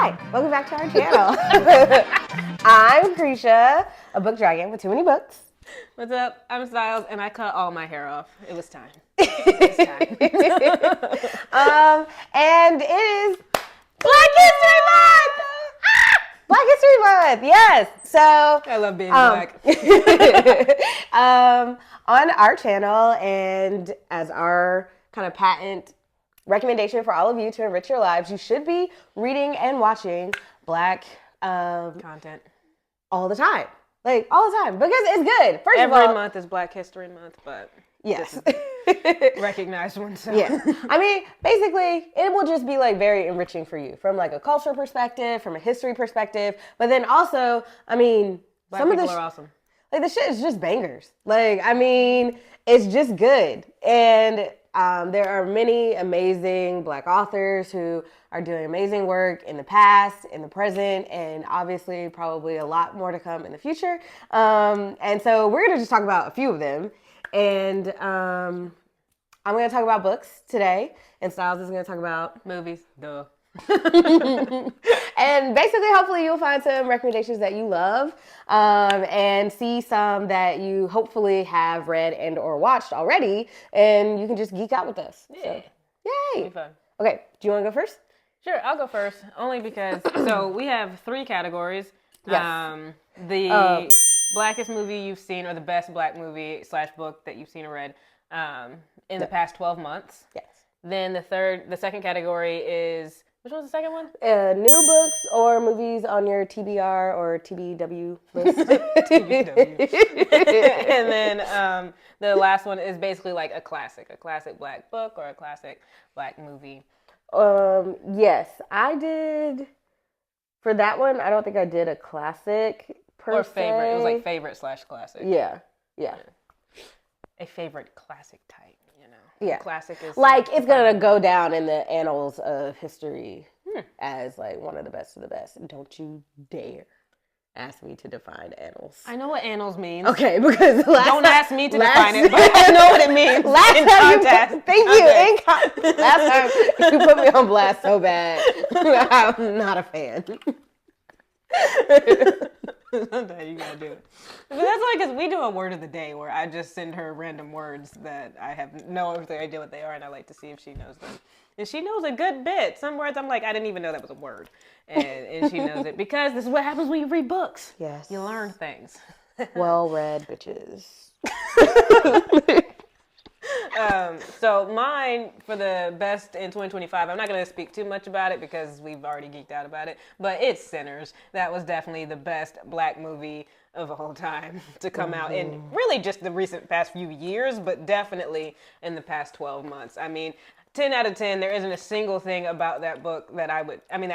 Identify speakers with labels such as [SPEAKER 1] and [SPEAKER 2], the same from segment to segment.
[SPEAKER 1] Hi, welcome back to our channel. I'm Krisha, a book dragon with too many books.
[SPEAKER 2] What's up? I'm Styles, and I cut all my hair off. It was time.
[SPEAKER 1] And it is Black History Month! Black History Month, yes. So
[SPEAKER 2] I love being black.
[SPEAKER 1] On our channel, and as our kind of patent recommendation for all of you to enrich your lives, you should be reading and watching Black
[SPEAKER 2] content
[SPEAKER 1] all the time. Like, all the time. Because it's good. First
[SPEAKER 2] Every
[SPEAKER 1] of all,
[SPEAKER 2] month is Black History Month, but
[SPEAKER 1] yes.
[SPEAKER 2] recognize oneself.
[SPEAKER 1] Yeah. I mean, basically, it will just be like very enriching for you from like a cultural perspective, from a history perspective. But then also, I mean,
[SPEAKER 2] Black
[SPEAKER 1] some of
[SPEAKER 2] people
[SPEAKER 1] the
[SPEAKER 2] are awesome.
[SPEAKER 1] Like, the shit is just bangers. Like, I mean, it's just good. And there are many amazing Black authors who are doing amazing work in the past, in the present, and obviously probably a lot more to come in the future. And so we're going to just talk about a few of them. And I'm going to talk about books today, and Styles is going to talk about
[SPEAKER 2] movies. Duh.
[SPEAKER 1] And basically, hopefully you'll find some recommendations that you love, and see some that you hopefully have read and or watched already, and you can just geek out with us.
[SPEAKER 2] Yeah.
[SPEAKER 1] So, yay!
[SPEAKER 2] It'll be fun.
[SPEAKER 1] Okay, do you want to go first?
[SPEAKER 2] Sure, I'll go first. Only because, so we have 3 categories.
[SPEAKER 1] Yes.
[SPEAKER 2] The blackest movie you've seen, or the best Black movie / book that you've seen or read in the past 12 months.
[SPEAKER 1] Yes.
[SPEAKER 2] Then the second category is, which one's the second one?
[SPEAKER 1] New books or movies on your TBR or TBW list.
[SPEAKER 2] TBW. And then the last one is basically like a classic Black book or a classic Black movie.
[SPEAKER 1] Yes, I did. For that one, I don't think I did a classic per
[SPEAKER 2] Or favorite.
[SPEAKER 1] se.
[SPEAKER 2] It was like favorite / classic.
[SPEAKER 1] Yeah.
[SPEAKER 2] A favorite classic type, you know.
[SPEAKER 1] Yeah.
[SPEAKER 2] Classic is
[SPEAKER 1] like, it's gonna go down in the annals of history as like one of the best of the best. Don't you dare ask me to define annals.
[SPEAKER 2] I know what annals means.
[SPEAKER 1] Okay, because
[SPEAKER 2] don't ask me to define it, but I know what it means.
[SPEAKER 1] Last time you put me on blast so bad. I'm not a fan.
[SPEAKER 2] Someday you gotta do it. But that's like, because we do a word of the day where I just send her random words that I have no idea what they are, and I like to see if she knows them. And she knows a good bit. Some words I'm like, I didn't even know that was a word. And she knows it, because this is what happens when you read books.
[SPEAKER 1] Yes.
[SPEAKER 2] You learn things.
[SPEAKER 1] Well-read bitches.
[SPEAKER 2] So mine for the best in 2025, I'm not going to speak too much about it because we've already geeked out about it, but it's Sinners. That was definitely the best Black movie of all time to come out in really just the past few years, but definitely in the past 12 months. I mean, 10 out of 10, there isn't a single thing about that book that that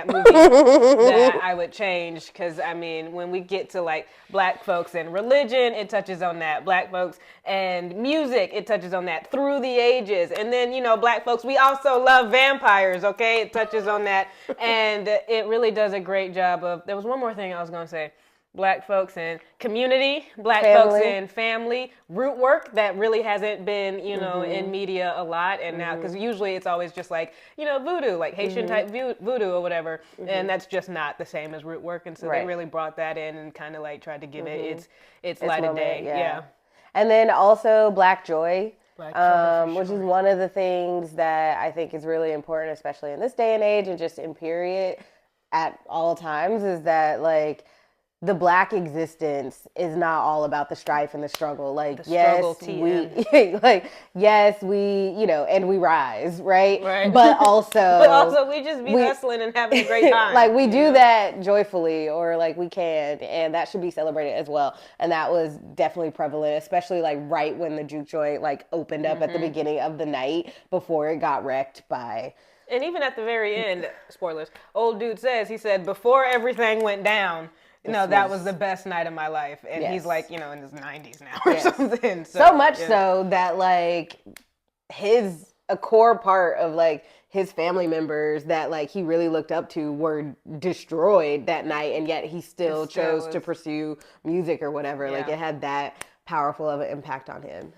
[SPEAKER 2] movie that I would change. Because, I mean, when we get to like Black folks and religion, it touches on that. Black folks and music, it touches on that through the ages. And then, you know, Black folks, we also love vampires, okay? It touches on that. And it really does a great job of, there was one more thing I was going to say. Black folks and community, Black folks and family, root work that really hasn't been, you know, in media a lot. And now, because usually it's always just like, you know, voodoo, like Haitian type voodoo or whatever. And that's just not the same as root work. And so they really brought that in and kind of like tried to give it its light of day. Yeah.
[SPEAKER 1] And then also Black Joy. Which
[SPEAKER 2] Sure.
[SPEAKER 1] is one of the things that I think is really important, especially in this day and age and just in period at all times, is that like, the Black existence is not all about the strife and the struggle. Like, we, you know, and we rise, right? But also,
[SPEAKER 2] we just be hustling and having a great time.
[SPEAKER 1] Like, we do that joyfully, or like we can, and that should be celebrated as well. And that was definitely prevalent, especially like right when the juke joint like opened up at the beginning of the night before it got wrecked by.
[SPEAKER 2] And even at the very end, spoilers, old dude he said, before everything went down, that was the best night of my life. And he's like, you know, in his 90s now or something.
[SPEAKER 1] So much so that like a core part of like his family members that like he really looked up to were destroyed that night. And yet he still chose to pursue music or whatever. Yeah. Like, it had that powerful of an impact on him.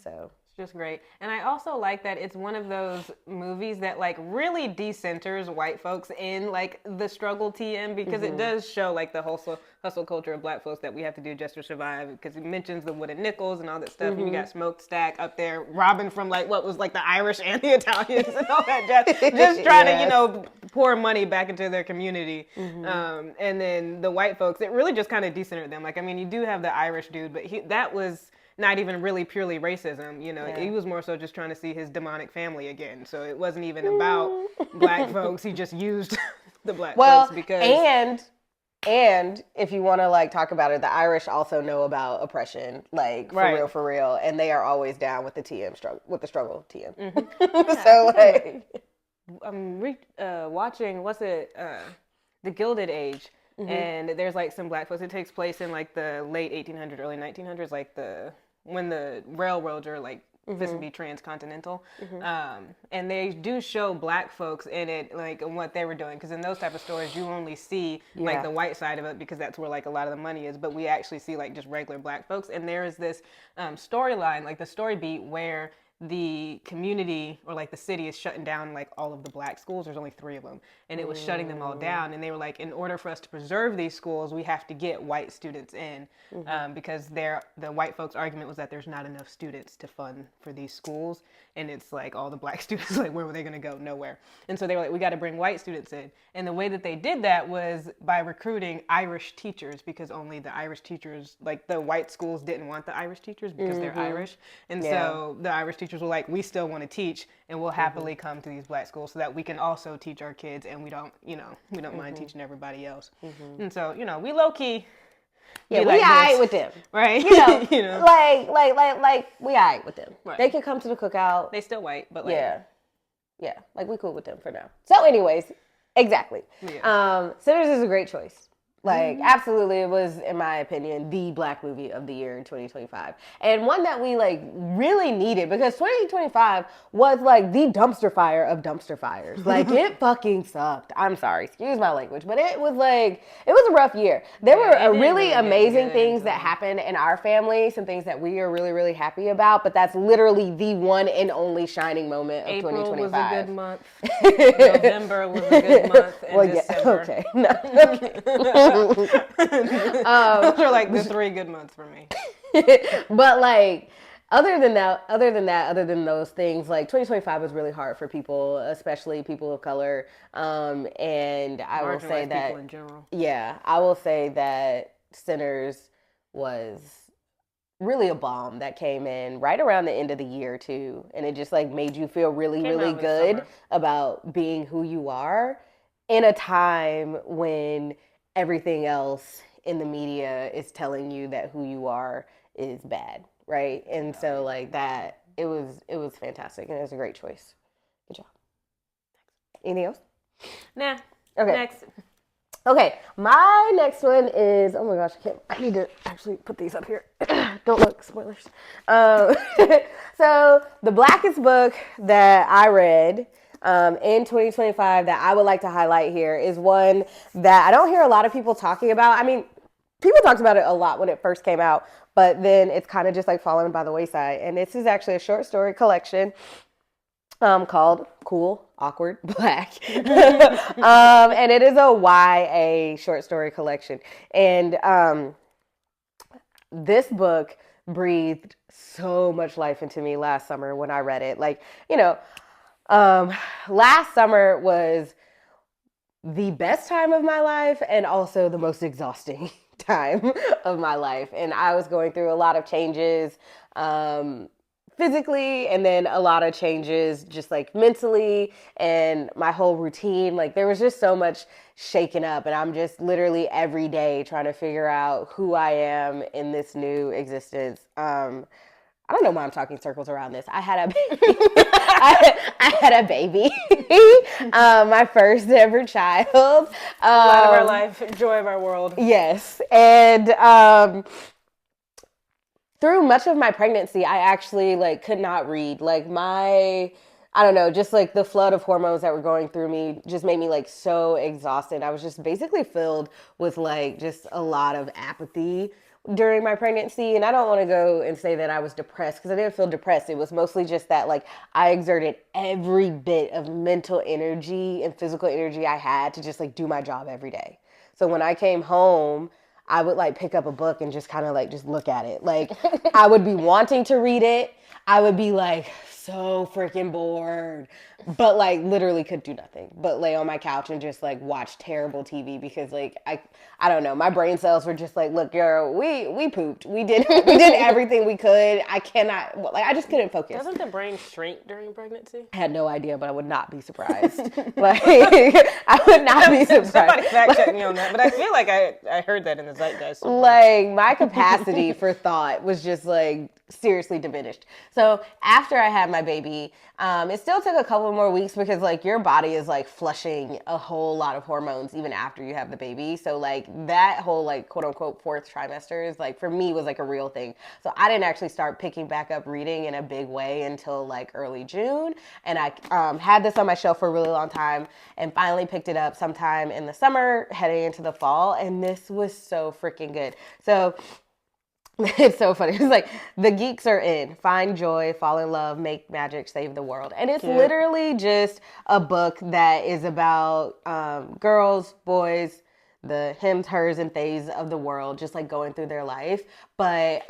[SPEAKER 1] So
[SPEAKER 2] It's just great. And I also like that it's one of those movies that like really decenters white folks in like the struggle TM because it does show like the hustle culture of black folks that we have to do just to survive because it mentions the wooden nickels and all that stuff. And you got Smokestack up there robbing from like what was like the Irish and the Italians and all that just trying to, you know, pour money back into their community. And then the white folks, it really just kind of decentered them. Like, I mean, you do have the Irish dude, but that was not even really purely racism, you know. He was more so just trying to see his demonic family again. So it wasn't even about black folks. He just used the black folks because
[SPEAKER 1] and if you want to like talk about it, the Irish also know about oppression, like for real, and they are always down with the TM struggle, with the struggle TM. So like,
[SPEAKER 2] I'm watching The Gilded Age. And there's like some black folks. It takes place in like the late 1800s, early 1900s, like when the railroads are like visibly transcontinental. And they do show black folks in it, like and what they were doing. Because in those type of stories, you only see like the white side of it because that's where like a lot of the money is. But we actually see like just regular black folks. And there is this storyline, like the story beat where the community or like the city is shutting down like all of the black schools. There's only 3 of them, and it was shutting them all down. And they were like, in order for us to preserve these schools, we have to get white students in because the white folks' argument was that there's not enough students to fund for these schools, and it's like all the black students, like where were they going to go? Nowhere. And so they were like, we got to bring white students in. And the way that they did that was by recruiting Irish teachers because only the Irish teachers, like the white schools didn't want the Irish teachers because they're Irish, and so the Irish teachers were like, we still want to teach and we'll happily come to these black schools so that we can also teach our kids and we don't mind teaching everybody else. And so, you know, we low key
[SPEAKER 1] we alright with them.
[SPEAKER 2] Right.
[SPEAKER 1] You know, like we alright with them.
[SPEAKER 2] Right.
[SPEAKER 1] They can come to the cookout.
[SPEAKER 2] They still white, but like
[SPEAKER 1] yeah, like we cool with them for now. So anyways, exactly. Sinners is a great choice. Like, absolutely, it was, in my opinion, the black movie of the year in 2025. And one that we, like, really needed because 2025 was, like, the dumpster fire of dumpster fires. Like, it fucking sucked. I'm sorry, excuse my language, but it was, like, it was a rough year. There were really amazing things that happened in our family, some things that we are really, really happy about, but that's literally the one and only shining moment of
[SPEAKER 2] April
[SPEAKER 1] 2025.
[SPEAKER 2] was a good month. November was a good month. And December.
[SPEAKER 1] Okay. No.
[SPEAKER 2] Those are like the 3 good months for me.
[SPEAKER 1] But like other than those things, like 2025 was really hard for people, especially people of color. And I will say that
[SPEAKER 2] people in general.
[SPEAKER 1] Yeah, I will say that Sinners was really a bomb that came in right around the end of the year too, and it just like made you feel really good about being who you are in a time when everything else in the media is telling you that who you are is bad, right? And so like that, it was fantastic, and it was a great choice. Good job. Anything else?
[SPEAKER 2] Nah.
[SPEAKER 1] Okay.
[SPEAKER 2] Next.
[SPEAKER 1] Okay, my next one is, oh my gosh, I need to actually put these up here. Don't look, spoilers. So the blackest book that I read in 2025 that I would like to highlight here is one that I don't hear a lot of people talking about. I mean, people talked about it a lot when it first came out, but then it's kind of just like fallen by the wayside. And this is actually a short story collection called Cool, Awkward, Black. And it is a YA short story collection. And this book breathed so much life into me last summer when I read it. Like, you know, last summer was the best time of my life and also the most exhausting time of my life. And I was going through a lot of changes physically, and then a lot of changes just like mentally and my whole routine. Like there was just so much shaken up, and I'm just literally every day trying to figure out who I am in this new existence. I don't know why I'm talking circles around this. I had a baby. I had a baby. My first ever child.
[SPEAKER 2] Light of our life, joy of our world.
[SPEAKER 1] Yes. And through much of my pregnancy, I actually like could not read. Like I don't know, just like the flood of hormones that were going through me just made me like so exhausted. I was just basically filled with like just a lot of apathy during my pregnancy. And I don't want to go and say that I was depressed because I didn't feel depressed. It was mostly just that like I exerted every bit of mental energy and physical energy I had to just like do my job every day. So when I came home, I would like pick up a book and just kind of like just look at it. Like I would be wanting to read it. I would be like so freaking bored, but like literally could do nothing but lay on my couch and just like watch terrible TV because like I don't know, my brain cells were just like, look, girl, we pooped. We did everything we could. I cannot like I just couldn't focus.
[SPEAKER 2] Doesn't the brain shrink during pregnancy?
[SPEAKER 1] I had no idea, but I would not be surprised. Like I would not be surprised.
[SPEAKER 2] Somebody fact check me on that, but I feel like I heard that in the zeitgeist somewhere.
[SPEAKER 1] Like my capacity for thought was just like seriously diminished. So after I had my baby, it still took a couple more weeks because like your body is like flushing a whole lot of hormones even after you have the baby. So like that whole like quote unquote fourth trimester is like for me was like a real thing. So I didn't actually start picking back up reading in a big way until like early June. And I had this on my shelf for a really long time and finally picked it up sometime in the summer heading into the fall. And this was so freaking good. So it's so funny. It's like the geeks are in. Find joy, fall in love, make magic, save the world. And it's literally just a book that is about girls, boys, the hims, hers, and theys of the world, just like going through their life. But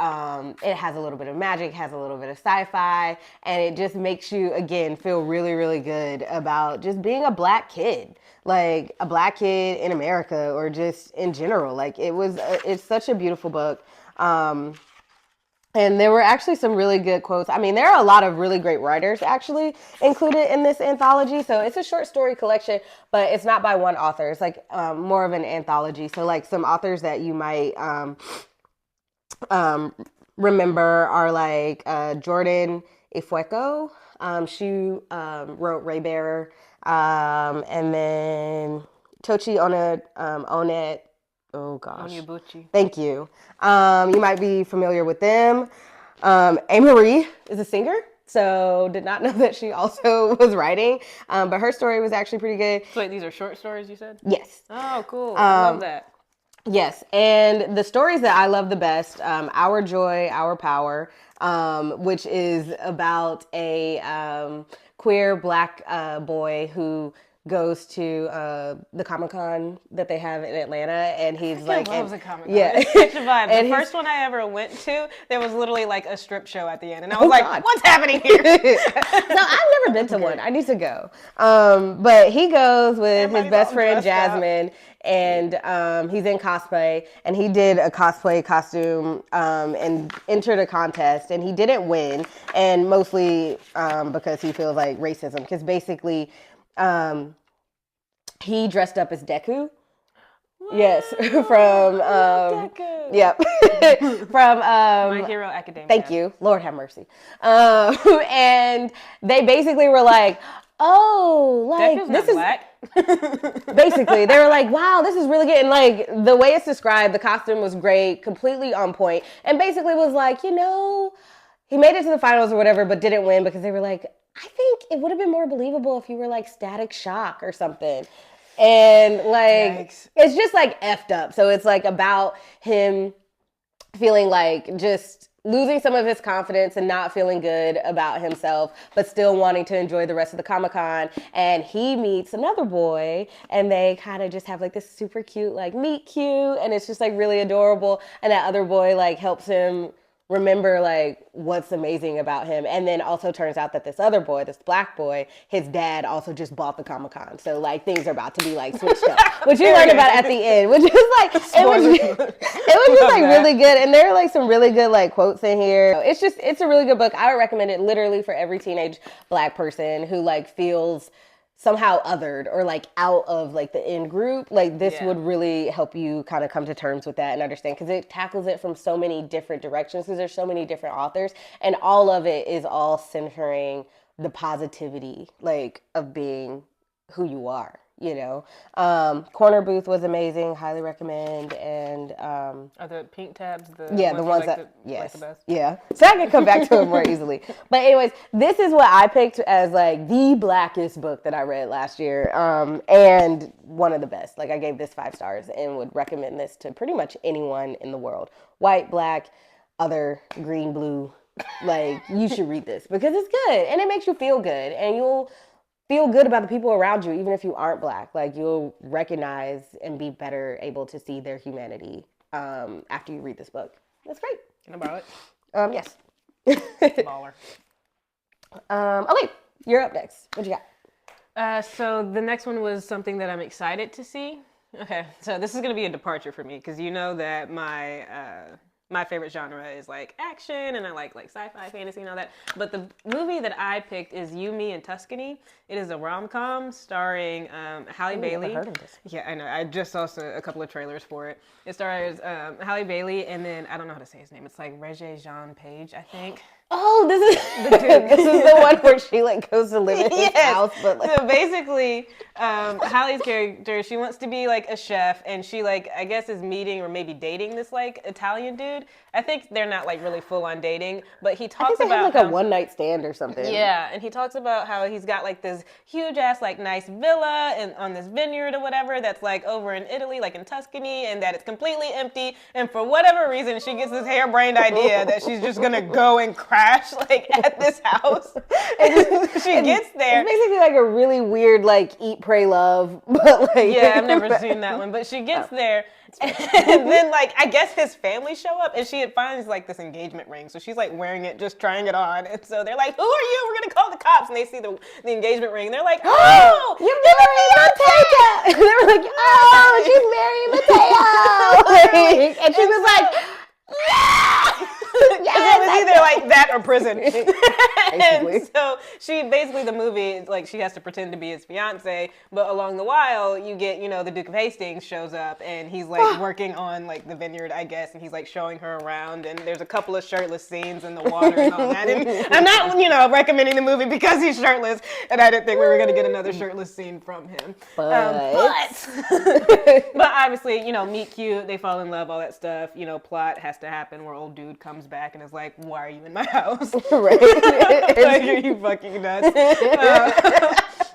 [SPEAKER 1] it has a little bit of magic, has a little bit of sci-fi, and it just makes you, again, feel really, really good about just being a black kid. Like a black kid in America or just in general. Like it's such a beautiful book. And there were actually some really good quotes. I mean, there are a lot of really great writers actually included in this anthology. So it's a short story collection, but it's not by one author. It's like more of an anthology. So like some authors that you might remember are like Jordan Ifueko. She wrote Raybearer. And then Tochi Onet. Oh gosh.
[SPEAKER 2] Onyebuchi.
[SPEAKER 1] Thank you. You might be familiar with them. Marie is a singer, so did not know that she also was writing. But her story was actually pretty good.
[SPEAKER 2] So wait, these are short stories you said?
[SPEAKER 1] Yes.
[SPEAKER 2] Oh, cool. I love that.
[SPEAKER 1] Yes, and the stories that I love the best, Our Joy, Our Power, which is about a queer black boy who goes to the Comic-Con that they have in Atlanta, and he's like,
[SPEAKER 2] loves a Comic-Con.
[SPEAKER 1] Yeah,
[SPEAKER 2] It's such a vibe.
[SPEAKER 1] And
[SPEAKER 2] The first one I ever went to, there was literally like a strip show at the end, and I was like,
[SPEAKER 1] God.
[SPEAKER 2] "What's happening here?"
[SPEAKER 1] No, I've never been to one. I need to go. But he goes with his best friend Jasmine, and he's in cosplay, and he did a cosplay costume and entered a contest, and he didn't win, and mostly because he feels like racism, because basically he dressed up as Deku. What? Yes, from
[SPEAKER 2] Deku.
[SPEAKER 1] Yep, from
[SPEAKER 2] My Hero Academia.
[SPEAKER 1] Thank you, Lord have mercy. And they basically were like, "Oh, like
[SPEAKER 2] Deku's
[SPEAKER 1] this
[SPEAKER 2] not
[SPEAKER 1] is
[SPEAKER 2] black."
[SPEAKER 1] Basically, they were like, wow, this is really good. And like the way it's described, the costume was great, completely on point, and basically was like, he made it to the finals or whatever, but didn't win because they were like, I think it would have been more believable if you were like Static Shock or something. And like,
[SPEAKER 2] Yikes.
[SPEAKER 1] It's just like effed up. So it's like about him feeling like just losing some of his confidence and not feeling good about himself, but still wanting to enjoy the rest of the Comic-Con. And he meets another boy, and they kind of just have like this super cute, like meet cute, and it's just like really adorable. And that other boy like helps him remember like what's amazing about him. And then also turns out that this other boy, this black boy, his dad also just bought the Comic-Con. So like things are about to be like switched up, which you learn about at the end, which is like, it was just like really good. And there are like some really good like quotes in here. It's a really good book. I would recommend it literally for every teenage black person who like feels somehow othered or like out of like the in group. Like this would really help you kind of come to terms with that and understand, because it tackles it from so many different directions, because there's so many different authors, and all of it is all centering the positivity like of being who you are. you know. Corner Booth was amazing, highly recommend. And
[SPEAKER 2] Are the pink tabs the
[SPEAKER 1] yeah,
[SPEAKER 2] ones
[SPEAKER 1] the
[SPEAKER 2] you
[SPEAKER 1] ones
[SPEAKER 2] like
[SPEAKER 1] that
[SPEAKER 2] like the best?
[SPEAKER 1] yeah. So I can come back to it more easily. But anyways, this is what I picked as like the blackest book that I read last year, and one of the best. Like I gave this 5 stars and would recommend this to pretty much anyone in the world, white, black, other, green, blue. Like you should read this because it's good and it makes you feel good, and you'll feel good about the people around you, even if you aren't black. Like you'll recognize and be better able to see their humanity after you read this book. That's great.
[SPEAKER 2] Can I borrow it?
[SPEAKER 1] Yes.
[SPEAKER 2] Baller.
[SPEAKER 1] Okay, you're up next. What you got?
[SPEAKER 2] So the next one was something that I'm excited to see. Okay, so this is going to be a departure for me because you know that my favorite genre is like action and I like sci-fi, fantasy, and all that. But the movie that I picked is You, Me, and Tuscany. It is a rom-com starring Halle Bailey.
[SPEAKER 1] Never heard of this.
[SPEAKER 2] Yeah, I know. I just saw a couple of trailers for it. It stars Halle Bailey and then I don't know how to say his name. It's like Regé Jean Page, I think.
[SPEAKER 1] Oh, this is this is the one where she like goes to live in his house, but like
[SPEAKER 2] so basically, Halle's character, she wants to be like a chef, and she like I guess is meeting or maybe dating this like Italian dude. I think they're not like really full on dating, but he
[SPEAKER 1] I
[SPEAKER 2] talks
[SPEAKER 1] think they
[SPEAKER 2] about
[SPEAKER 1] have like
[SPEAKER 2] how,
[SPEAKER 1] a one night stand or something.
[SPEAKER 2] yeah, and he talks about how he's got like this huge ass like nice villa and on this vineyard or whatever that's like over in Italy, like in Tuscany, and that it's completely empty. And for whatever reason, she gets this harebrained idea that she's just gonna go and crash like at this house. And she gets there.
[SPEAKER 1] It's basically like a really weird like Eat, Pray, Love, but like
[SPEAKER 2] Yeah, I've never seen that one, but she gets there. And then, like, I guess his family show up, and she finds, like, this engagement ring. So she's, like, wearing it, just trying it on. And so they're like, who are you? We're going to call the cops. And they see the engagement ring. And they're like, oh,
[SPEAKER 1] you're marrying Mateo. And they were like, oh, she's marrying Mateo. And she was like, yeah.
[SPEAKER 2] Yes, it was either like that or prison.
[SPEAKER 1] Basically.
[SPEAKER 2] And so she basically, the movie, like she has to pretend to be his fiance, but along the while you get, you know, the Duke of Hastings shows up and he's like working on like the vineyard, I guess, and he's like showing her around, and there's a couple of shirtless scenes in the water and all that. And I'm not, you know, recommending the movie because he's shirtless, and I didn't think we were gonna get another shirtless scene from him. But obviously, you know, meet cute, they fall in love, all that stuff. You know, plot has to happen where old dude comes back and is like, why are you in my house?
[SPEAKER 1] Right.
[SPEAKER 2] Like, are you fucking nuts?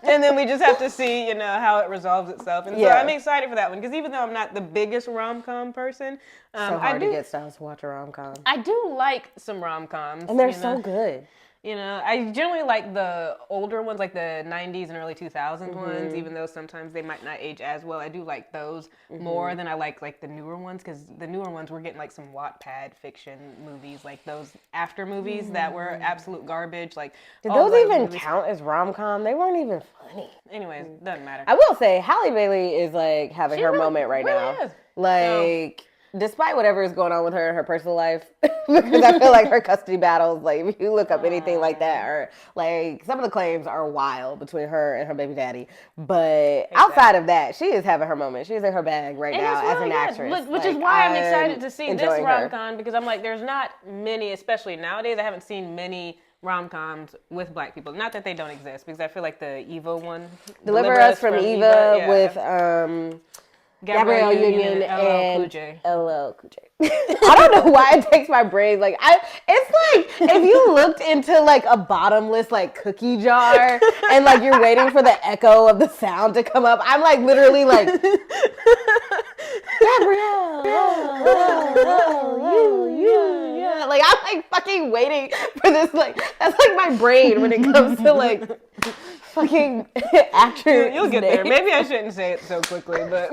[SPEAKER 2] And then we just have to see, you know, how it resolves itself. And so I'm excited for that one because even though I'm not the biggest rom-com person,
[SPEAKER 1] so hard to get Styles to watch a rom-com.
[SPEAKER 2] I do like some rom-coms.
[SPEAKER 1] And they're so good.
[SPEAKER 2] You know, I generally like the older ones, like the 90s and early 2000s ones, even though sometimes they might not age as well. I do like those more than I like the newer ones, because the newer ones, we're getting like some Wattpad fiction movies, like those after movies that were absolute garbage. Like,
[SPEAKER 1] did those even count as rom-com? They weren't even funny.
[SPEAKER 2] Anyways, doesn't matter.
[SPEAKER 1] I will say, Halle Bailey is like having her moment right now.
[SPEAKER 2] Is.
[SPEAKER 1] Like, despite whatever is going on with her in her personal life, because I feel like her custody battles, like if you look up anything like that, or like some of the claims are wild between her and her baby daddy. But outside of that, she is having her moment. She's in her bag right now as an actress.
[SPEAKER 2] Which is why I'm excited to see this rom-com, because I'm like, there's not many, especially nowadays, I haven't seen many rom-coms with black people. Not that they don't exist, because I feel like the Eva one,
[SPEAKER 1] Deliver Us from Eva with Gabrielle Union and LL Cool J. I don't know why it takes my brain. Like it's like if you looked into like a bottomless like cookie jar and like you're waiting for the echo of the sound to come up. I'm like literally like Gabrielle, you. Like I'm like fucking waiting for this. Like that's like my brain when it comes to like fucking actor.
[SPEAKER 2] You'll get there. Maybe I shouldn't say it so quickly, but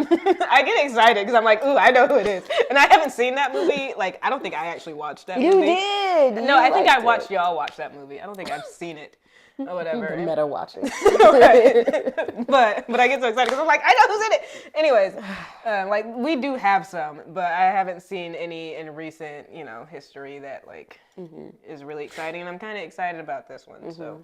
[SPEAKER 2] I get excited because I'm like, ooh, I know who it is. And I haven't seen that movie. Like, I don't think I actually watched that movie.
[SPEAKER 1] You did.
[SPEAKER 2] No, I think I watched y'all watch that movie. I don't think I've seen it or whatever.
[SPEAKER 1] Meta watching.
[SPEAKER 2] Right. But I get so excited because I'm like, I know who's in it. Anyways, like we do have some, but I haven't seen any in recent, you know, history that like is really exciting. And I'm kind of excited about this one. So.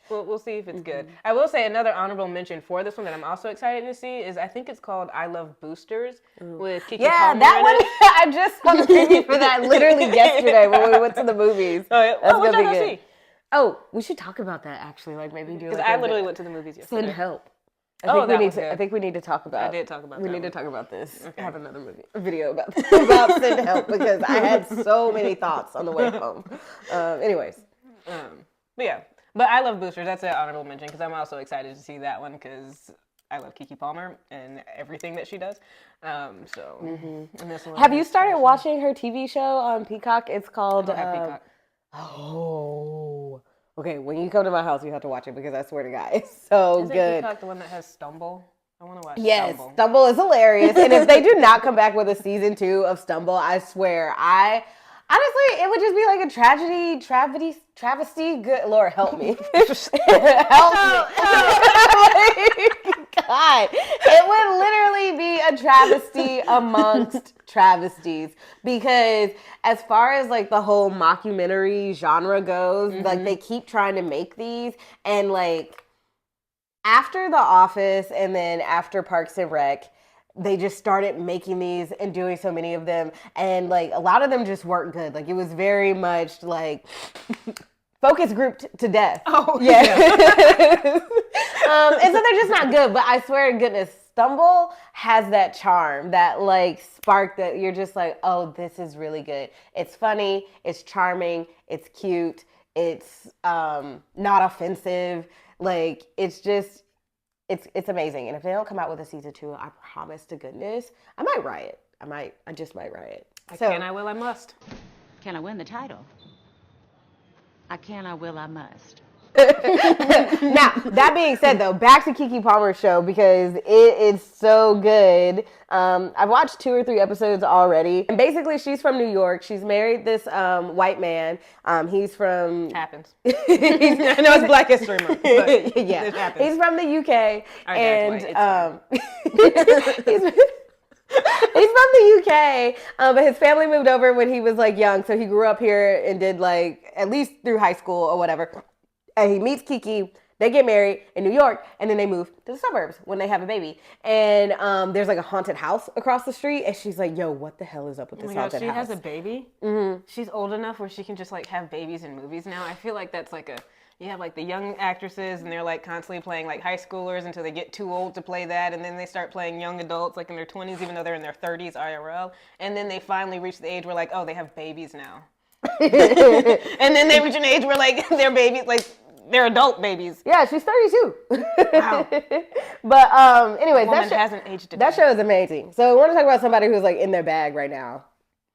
[SPEAKER 2] We'll see if it's good. I will say another honorable mention for this one that I'm also excited to see is I think it's called I Love Boosters with Kiki Palmer
[SPEAKER 1] that
[SPEAKER 2] in
[SPEAKER 1] one.
[SPEAKER 2] it.
[SPEAKER 1] I just saw the preview for that literally yesterday when we went to the movies.
[SPEAKER 2] Oh, yeah.
[SPEAKER 1] That's
[SPEAKER 2] what
[SPEAKER 1] gonna
[SPEAKER 2] y'all
[SPEAKER 1] be
[SPEAKER 2] go
[SPEAKER 1] good.
[SPEAKER 2] see?
[SPEAKER 1] Oh, we should talk about that actually. Like maybe do.
[SPEAKER 2] Because
[SPEAKER 1] like
[SPEAKER 2] I literally went to the movies yesterday.
[SPEAKER 1] Send help. I think we need to talk about.
[SPEAKER 2] I did talk about.
[SPEAKER 1] We
[SPEAKER 2] that
[SPEAKER 1] need
[SPEAKER 2] one.
[SPEAKER 1] to talk about this.
[SPEAKER 2] Okay.
[SPEAKER 1] Have another video about Send Help because I had so many thoughts on the way home. Anyways,
[SPEAKER 2] but yeah, but I love Boosters. That's an honorable mention because I'm also excited to see that one because I love Keke Palmer and everything that she does. And this one
[SPEAKER 1] have you started watching her TV show on Peacock? It's called.
[SPEAKER 2] I don't have Peacock.
[SPEAKER 1] Oh. Okay, when you come to my house, you have to watch it because I swear to God, it's so
[SPEAKER 2] Isn't
[SPEAKER 1] good.
[SPEAKER 2] Peacock the one that has Stumble? I want to watch Stumble.
[SPEAKER 1] Stumble is hilarious. And if they do not come back with a season 2 of Stumble, I swear, honestly, it would just be like a travesty. Good Lord, help me. Help me. God, it would literally be a travesty amongst travesties because as far as like the whole mockumentary genre goes, like they keep trying to make these and like after The Office and then after Parks and Rec, they just started making these and doing so many of them and like a lot of them just weren't good. Like it was very much like focus grouped to death.
[SPEAKER 2] Oh
[SPEAKER 1] yeah. And so they're just not good. But I swear to goodness, Stumble has that charm, that like spark that you're just like, oh, this is really good. It's funny, it's charming, it's cute, it's not offensive. Like it's just, it's amazing. And if they don't come out with a season 2, I promise to goodness, I might riot. I just might riot.
[SPEAKER 2] I can, I will, I must.
[SPEAKER 3] Can I win the title? I can, I will, I must.
[SPEAKER 1] Now, that being said, though, back to Keke Palmer's show because it is so good. I've watched 2 or 3 episodes already. And basically, she's from New York. She's married this white man. He's from...
[SPEAKER 2] Happens. I know it's Black History Month, but
[SPEAKER 1] yeah.
[SPEAKER 2] it happens.
[SPEAKER 1] He's from the UK.
[SPEAKER 2] Our
[SPEAKER 1] And
[SPEAKER 2] dad's white.
[SPEAKER 1] he's from the UK, but his family moved over when he was like young. So he grew up here and did like at least through high school or whatever. And he meets Keke. They get married in New York, and then they move to the suburbs when they have a baby. And there's like a haunted house across the street, and she's like, "Yo, what the hell is up with this haunted
[SPEAKER 2] she
[SPEAKER 1] house?"
[SPEAKER 2] has a baby. Mm-hmm. She's old enough where she can just like have babies in movies now. I feel like that's like you have like the young actresses, and they're like constantly playing like high schoolers until they get too old to play that, and then they start playing young adults like in their 20s, even though they're in their 30s IRL. And then they finally reach the age where like, oh, they have babies now. And then they reach an age where like their babies like. They're adult babies.
[SPEAKER 1] Yeah, she's 32.
[SPEAKER 2] Wow.
[SPEAKER 1] But anyways,
[SPEAKER 2] hasn't aged a
[SPEAKER 1] that
[SPEAKER 2] day.
[SPEAKER 1] show is amazing. So we want to talk about somebody who's like in their bag right now.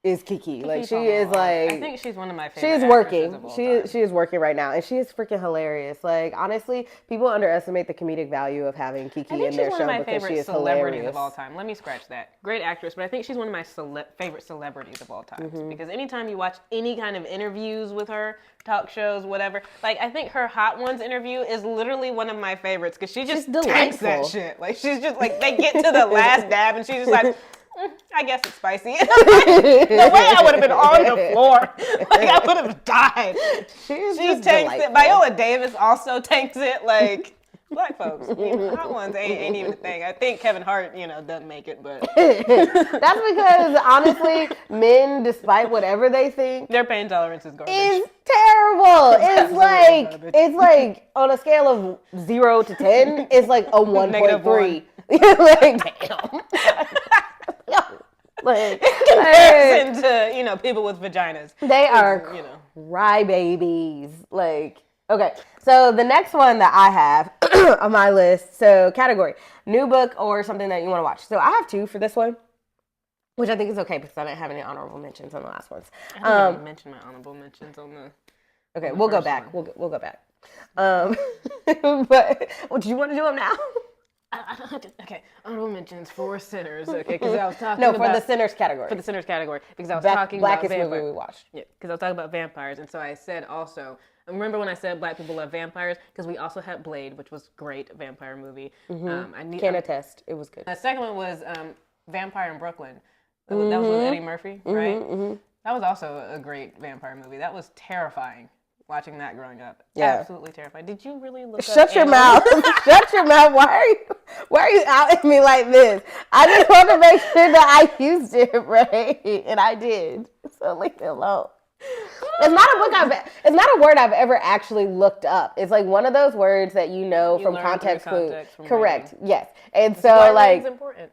[SPEAKER 1] Is Keke. Like she is like
[SPEAKER 2] I think she's one of my favorite.
[SPEAKER 1] She's working. She is working right now, and she is freaking hilarious. Like honestly, people underestimate the comedic value of having Keke in their show because she is
[SPEAKER 2] celebrities
[SPEAKER 1] hilarious.
[SPEAKER 2] of all time. Let me scratch that. Great actress, but I think she's one of my favorite celebrities of all time. Because anytime you watch any kind of interviews with her, talk shows, whatever, like I think her Hot Ones interview is literally one of my favorites because she just tanks that shit. Like she's just like they get to the last dab and she's just like. I guess it's spicy. The way I would have been on the floor, like I would have died. She tanks it. Viola Davis also tanks it. Like black folks, Hot Ones ain't even a thing. I think Kevin Hart, doesn't make it, but
[SPEAKER 1] that's because honestly, men, despite whatever they think,
[SPEAKER 2] their pain tolerance is garbage.
[SPEAKER 1] Is terrible. It's like on a scale of 0 to 10, it's like a 1.3. Like damn. Like,
[SPEAKER 2] in comparison to people with vaginas,
[SPEAKER 1] they are crybabies. Like, okay, so the next one that I have on my list, so category new book or something that you want to watch. So I have 2 for this one, which I think is okay because I didn't have any honorable mentions on the last ones.
[SPEAKER 2] I didn't even mention my honorable mentions on the.
[SPEAKER 1] Okay, we'll go back. We'll go back. But do you want to do them now?
[SPEAKER 2] Okay, honorable mentions for sinners. Okay, because I was talking
[SPEAKER 1] about... No, for the sinners category.
[SPEAKER 2] For the sinners category. Because I was talking about vampires.
[SPEAKER 1] Movie we watched.
[SPEAKER 2] Yeah, because I was talking about vampires. And so I said also... Remember when I said black people love vampires? Because we also had Blade, which was great vampire movie.
[SPEAKER 1] Can attest. It was good.
[SPEAKER 2] The second one was Vampire in Brooklyn. That was with Eddie Murphy, right? That was also a great vampire movie. That was terrifying. Watching that growing up, absolutely terrified. Did you really look?
[SPEAKER 1] Shut your mouth! Shut your mouth! Why are you outing me like this? I just want to make sure that I used it right, and I did. So leave me alone. It's not a word I've ever actually looked up. It's like one of those words that you know
[SPEAKER 2] You
[SPEAKER 1] from
[SPEAKER 2] learn through
[SPEAKER 1] context clues.
[SPEAKER 2] context from
[SPEAKER 1] Correct.
[SPEAKER 2] reading.
[SPEAKER 1] Yes. And
[SPEAKER 2] This is
[SPEAKER 1] so
[SPEAKER 2] why
[SPEAKER 1] like
[SPEAKER 2] reading's important.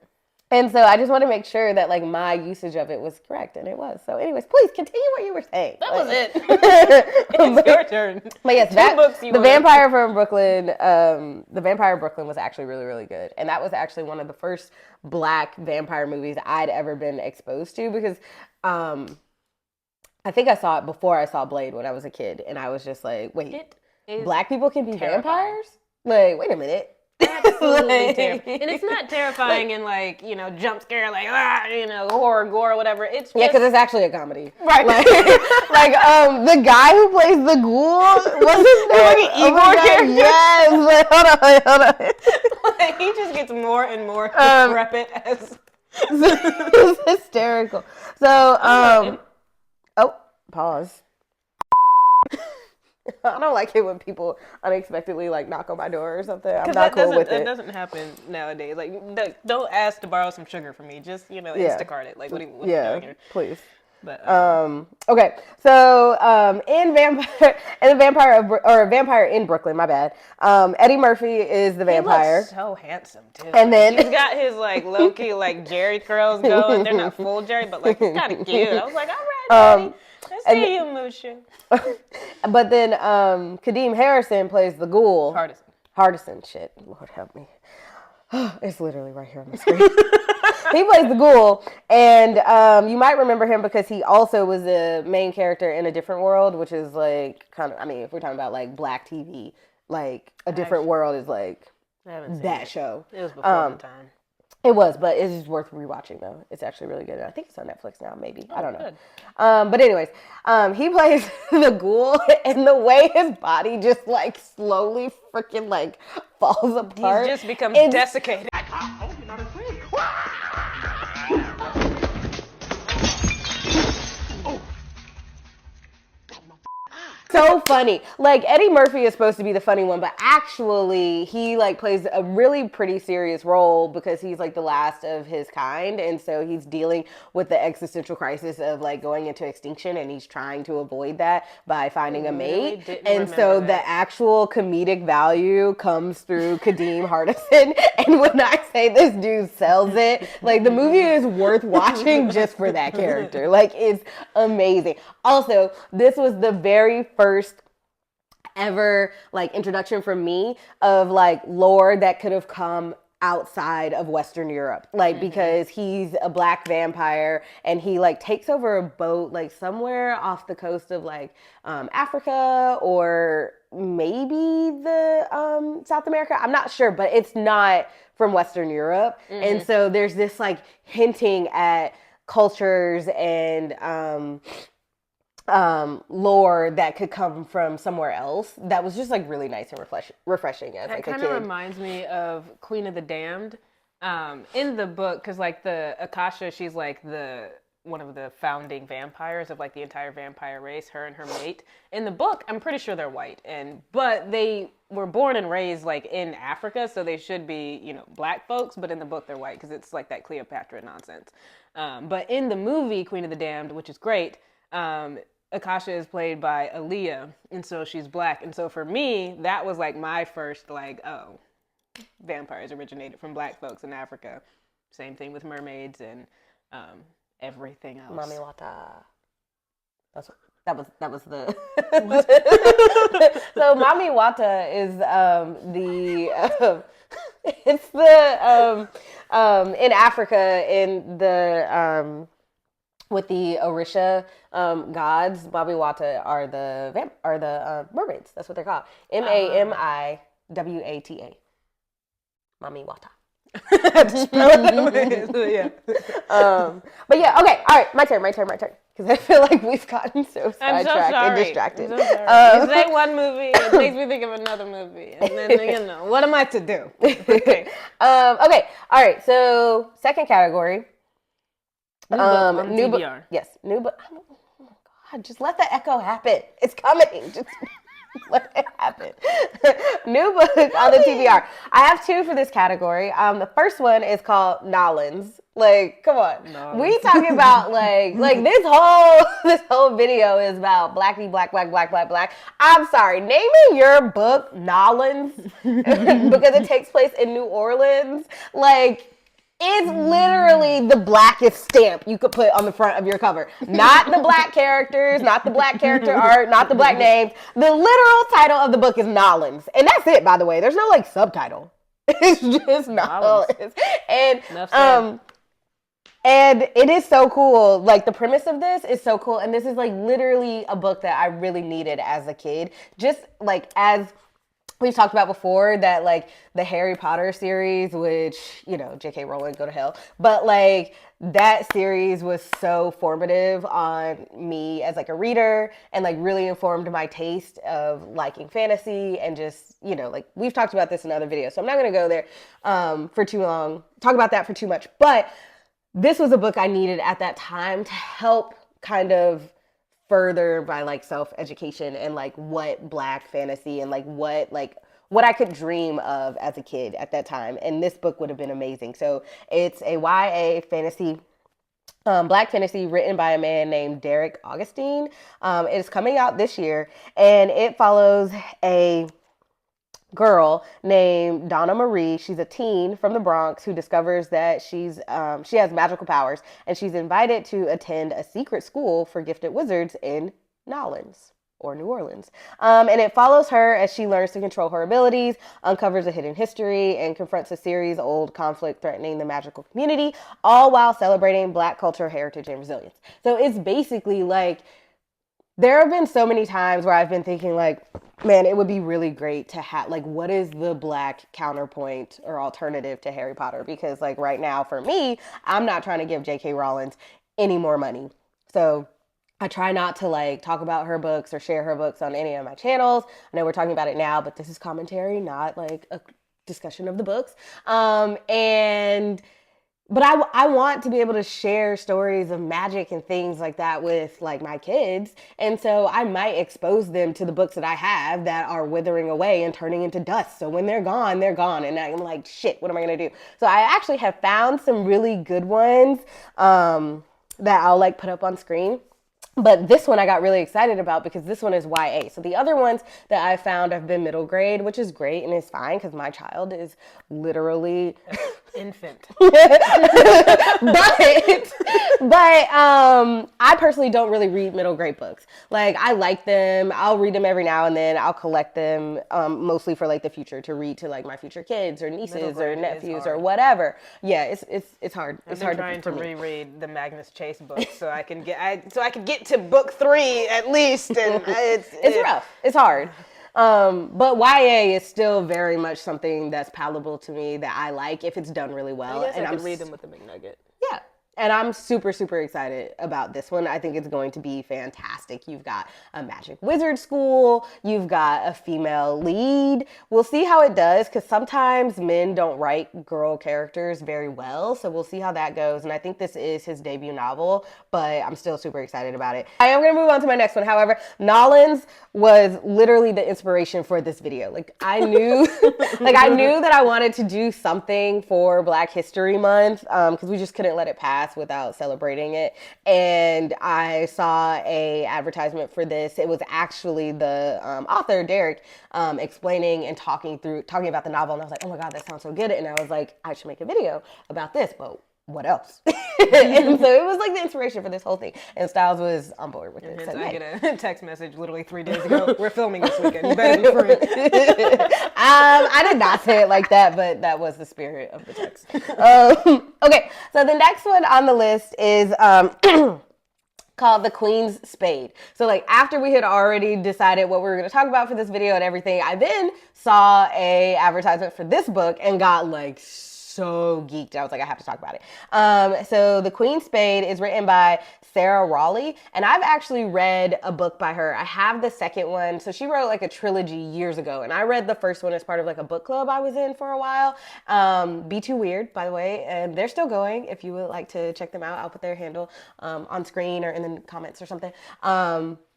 [SPEAKER 1] and so I just want to make sure that like my usage of it was correct, and it was. So, anyways, please continue what you were saying.
[SPEAKER 2] That was it. It's your turn.
[SPEAKER 1] But yes,
[SPEAKER 2] The
[SPEAKER 1] Vampire from Brooklyn, the Vampire of Brooklyn was actually really, really good, and that was actually one of the first Black vampire movies I'd ever been exposed to because I think I saw it before I saw Blade when I was a kid, and I was just like, wait, Black people can be vampires? Like, wait a minute.
[SPEAKER 2] Absolutely terrifying. And it's not terrifying in like, jump scare, like, horror, gore, whatever. It's just...
[SPEAKER 1] Yeah, because it's actually a comedy.
[SPEAKER 2] Right.
[SPEAKER 1] Like the guy who plays the ghoul, what's his name?
[SPEAKER 2] Like an Igor character?
[SPEAKER 1] Yes. Like, hold on.
[SPEAKER 2] Like, he just gets more and more decrepit as...
[SPEAKER 1] It's hysterical. So, pause. I don't like it when people unexpectedly like knock on my door or something. I'm not cool with it.
[SPEAKER 2] That doesn't happen nowadays. Like, don't ask to borrow some sugar from me. Just Instacart it. Like, what are you doing here?
[SPEAKER 1] Please.
[SPEAKER 2] But
[SPEAKER 1] okay, so in Vampire in Brooklyn, my bad. Eddie Murphy is the vampire.
[SPEAKER 2] He looks so handsome too.
[SPEAKER 1] And then
[SPEAKER 2] he's got his like low key like Jerry curls going. They're not full Jerry, but like he's kind of cute. I was like, all right, Eddie. I see you mooching.
[SPEAKER 1] But then Kadeem Harrison plays the ghoul. Hardison. Shit. Lord help me. It's literally right here on the screen. He plays the ghoul, and you might remember him because he also was a main character in A Different World, which is like kind of, I mean, if we're talking about like Black TV, like A Different World is like that show.
[SPEAKER 2] It was before my time.
[SPEAKER 1] It was, but it is worth rewatching though. It's actually really good. I think it's on Netflix now, maybe. I don't know.
[SPEAKER 2] Good.
[SPEAKER 1] But anyways, he plays the ghoul, and the way his body just like slowly freaking like falls apart.
[SPEAKER 2] He just becomes desiccated.
[SPEAKER 4] I hope you're not afraid.
[SPEAKER 1] So funny. Like Eddie Murphy is supposed to be the funny one, but actually he like plays a really pretty serious role because he's like the last of his kind, and so he's dealing with the existential crisis of like going into extinction, and he's trying to avoid that by finding a mate. And so the actual comedic value comes through Kadeem Hardison. And when I say this dude sells it, like the movie is worth watching just for that character. Like it's amazing. Also, this was the very first ever like introduction for me of like lore that could have come outside of Western Europe, like because he's a Black vampire and he like takes over a boat like somewhere off the coast of like Africa or maybe the South America. I'm not sure, but it's not from Western Europe. And so there's this like hinting at cultures and lore that could come from somewhere else that was just like really nice and refreshing as like a kid.
[SPEAKER 2] That kind of reminds me of Queen of the Damned in the book, because like the Akasha, she's like one of the founding vampires of like the entire vampire race, her and her mate. In the book, I'm pretty sure they're white, but they were born and raised like in Africa, so they should be, Black folks, but in the book they're white because it's like that Cleopatra nonsense. But in the movie Queen of the Damned, which is great, Akasha is played by Aaliyah, and so she's Black. And so for me, that was like my first like, oh, vampires originated from Black folks in Africa. Same thing with mermaids and everything else.
[SPEAKER 1] Mami Wata. That was the So Mami Wata is it's the in Africa in the with the Orisha gods. Mami Wata are the mermaids. That's what they're called. Mamiwata. Mami Wata.
[SPEAKER 2] Yeah.
[SPEAKER 1] But yeah, okay, all right, my turn. Because I feel like we've gotten so sidetracked and distracted.
[SPEAKER 2] I'm so sorry. You say one movie, it makes me think of another movie, and then what am I to do?
[SPEAKER 1] Okay. Okay. All right. So second category.
[SPEAKER 2] New book.
[SPEAKER 1] Yes, new book. Oh my God! Just let the echo happen. It's coming. Just let it happen. New book on the TBR. I have two for this category. The first one is called Nawlins, Like, come on.
[SPEAKER 2] No.
[SPEAKER 1] We talking about like this whole video is about blacky black black black black black. I'm sorry, naming your book Nawlins because it takes place in New Orleans, like it's literally the blackest stamp you could put on the front of your cover. Not the black characters, not the black character art, not the black names. The literal title of the book is Nawlins. And that's it, by the way. There's no like subtitle. It's just Nawlins. And it is so cool. Like the premise of this is so cool. And this is like literally a book that I really needed as a kid. Just like as we've talked about before, that like the Harry Potter series, which, you know, J.K. Rowling, go to hell. But like that series was so formative on me as like a reader and like really informed my taste of liking fantasy and just, you know, like we've talked about this in other videos. So I'm not going to go there for too long, talk about that for too much. But this was a book I needed at that time to help kind of further my like self-education and like what black fantasy and like what I could dream of as a kid at that time. And this book would have been amazing. So it's a YA fantasy, black fantasy written by a man named Derek Augustine. It is coming out this year and it follows a girl named Donna Marie. She's a teen from the Bronx who discovers that she has magical powers and she's invited to attend a secret school for gifted wizards in Nawlins or New Orleans. And it follows her as she learns to control her abilities, uncovers a hidden history, and confronts a series old conflict threatening the magical community, all while celebrating black culture, heritage, and resilience. So it's basically like, there have been so many times where I've been thinking like, man, it would be really great to have, like, what is the black counterpoint or alternative to Harry Potter? Because, like, right now, for me, I'm not trying to give J.K. Rowling any more money. So I try not to, like, talk about her books or share her books on any of my channels. I know we're talking about it now, but this is commentary, not, like, a discussion of the books. But I want to be able to share stories of magic and things like that with like my kids. And so I might expose them to the books that I have that are withering away and turning into dust. So when they're gone, they're gone. And I'm like, shit, what am I going to do? So I actually have found some really good ones that I'll like put up on screen. But this one I got really excited about because this one is YA. So the other ones that I found have been middle grade, which is great and it's fine because my child is literally
[SPEAKER 2] infant.
[SPEAKER 1] but I personally don't really read middle grade books. Like I like them. I'll read them every now and then. I'll collect them mostly for like the future to read to like my future kids or nieces or nephews or whatever. Yeah, it's hard. It's hard
[SPEAKER 2] trying to reread the Magnus Chase book so I can get to book 3 at least, and
[SPEAKER 1] it's rough. It's hard. But YA is still very much something that's palatable to me that I like if it's done really well.
[SPEAKER 2] I guess I could read them with a McNugget.
[SPEAKER 1] Yeah. And I'm super, super excited about this one. I think it's going to be fantastic. You've got a magic wizard school. You've got a female lead. We'll see how it does because sometimes men don't write girl characters very well. So we'll see how that goes. And I think this is his debut novel, but I'm still super excited about it. I am going to move on to my next one. However, Nawlins was literally the inspiration for this video. Like I knew, I knew that I wanted to do something for Black History Month because we just couldn't let it pass without celebrating it. And I saw a advertisement for this. It was actually the author Derek explaining and talking about the novel, and I was like, oh my god, that sounds so good. And I was like, I should make a video about this, but what else? And so it was like the inspiration for this whole thing, and Styles was on board with it. So
[SPEAKER 2] I get a text message literally 3 days ago, we're filming this weekend, you better be free.
[SPEAKER 1] I did not say it like that, but that was the spirit of the text. Okay, so the next one on the list is called the Queens Spade. So like after we had already decided what we were going to talk about for this video and everything, I then saw a advertisement for this book and got like so geeked. I was like, I have to talk about it. So the Queens Spade is written by Sarah Raleigh, and I've actually read a book by her. I have the second one. So she wrote like a trilogy years ago, and I read the first one as part of like a book club I was in for a while. Be Too Weird, by the way, and they're still going. If you would like to check them out, I'll put their handle on screen or in the comments or something.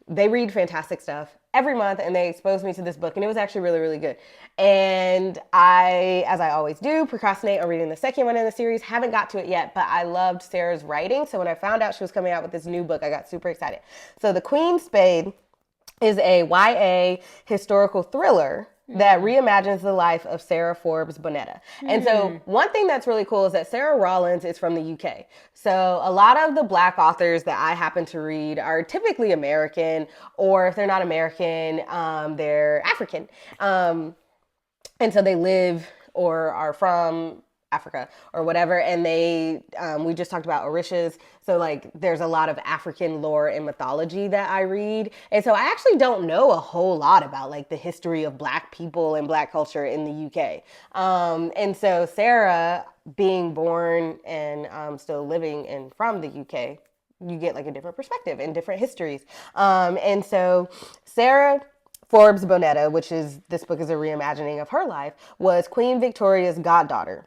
[SPEAKER 1] they read fantastic stuff every month, and they exposed me to this book, and it was actually really, really good. And I, as I always do, procrastinate on reading the second one in the series. Haven't got to it yet, but I loved Sarah's writing. So when I found out she was coming out with this new book, I got super excited. So The Queen's Spade is a YA historical thriller that reimagines the life of Sarah Forbes Bonetta. And so one thing that's really cool is that Sarah Rollins is from the UK. So a lot of the Black authors that I happen to read are typically American, or if they're not American, they're African. And so they live or are from Africa or whatever. And we just talked about Orishas. So like there's a lot of African lore and mythology that I read. And so I actually don't know a whole lot about like the history of Black people and Black culture in the UK. And so Sarah, being born and still living and from the UK, you get like a different perspective and different histories. And so Sarah Forbes Bonetta, which is, this book is a reimagining of her life, was Queen Victoria's goddaughter.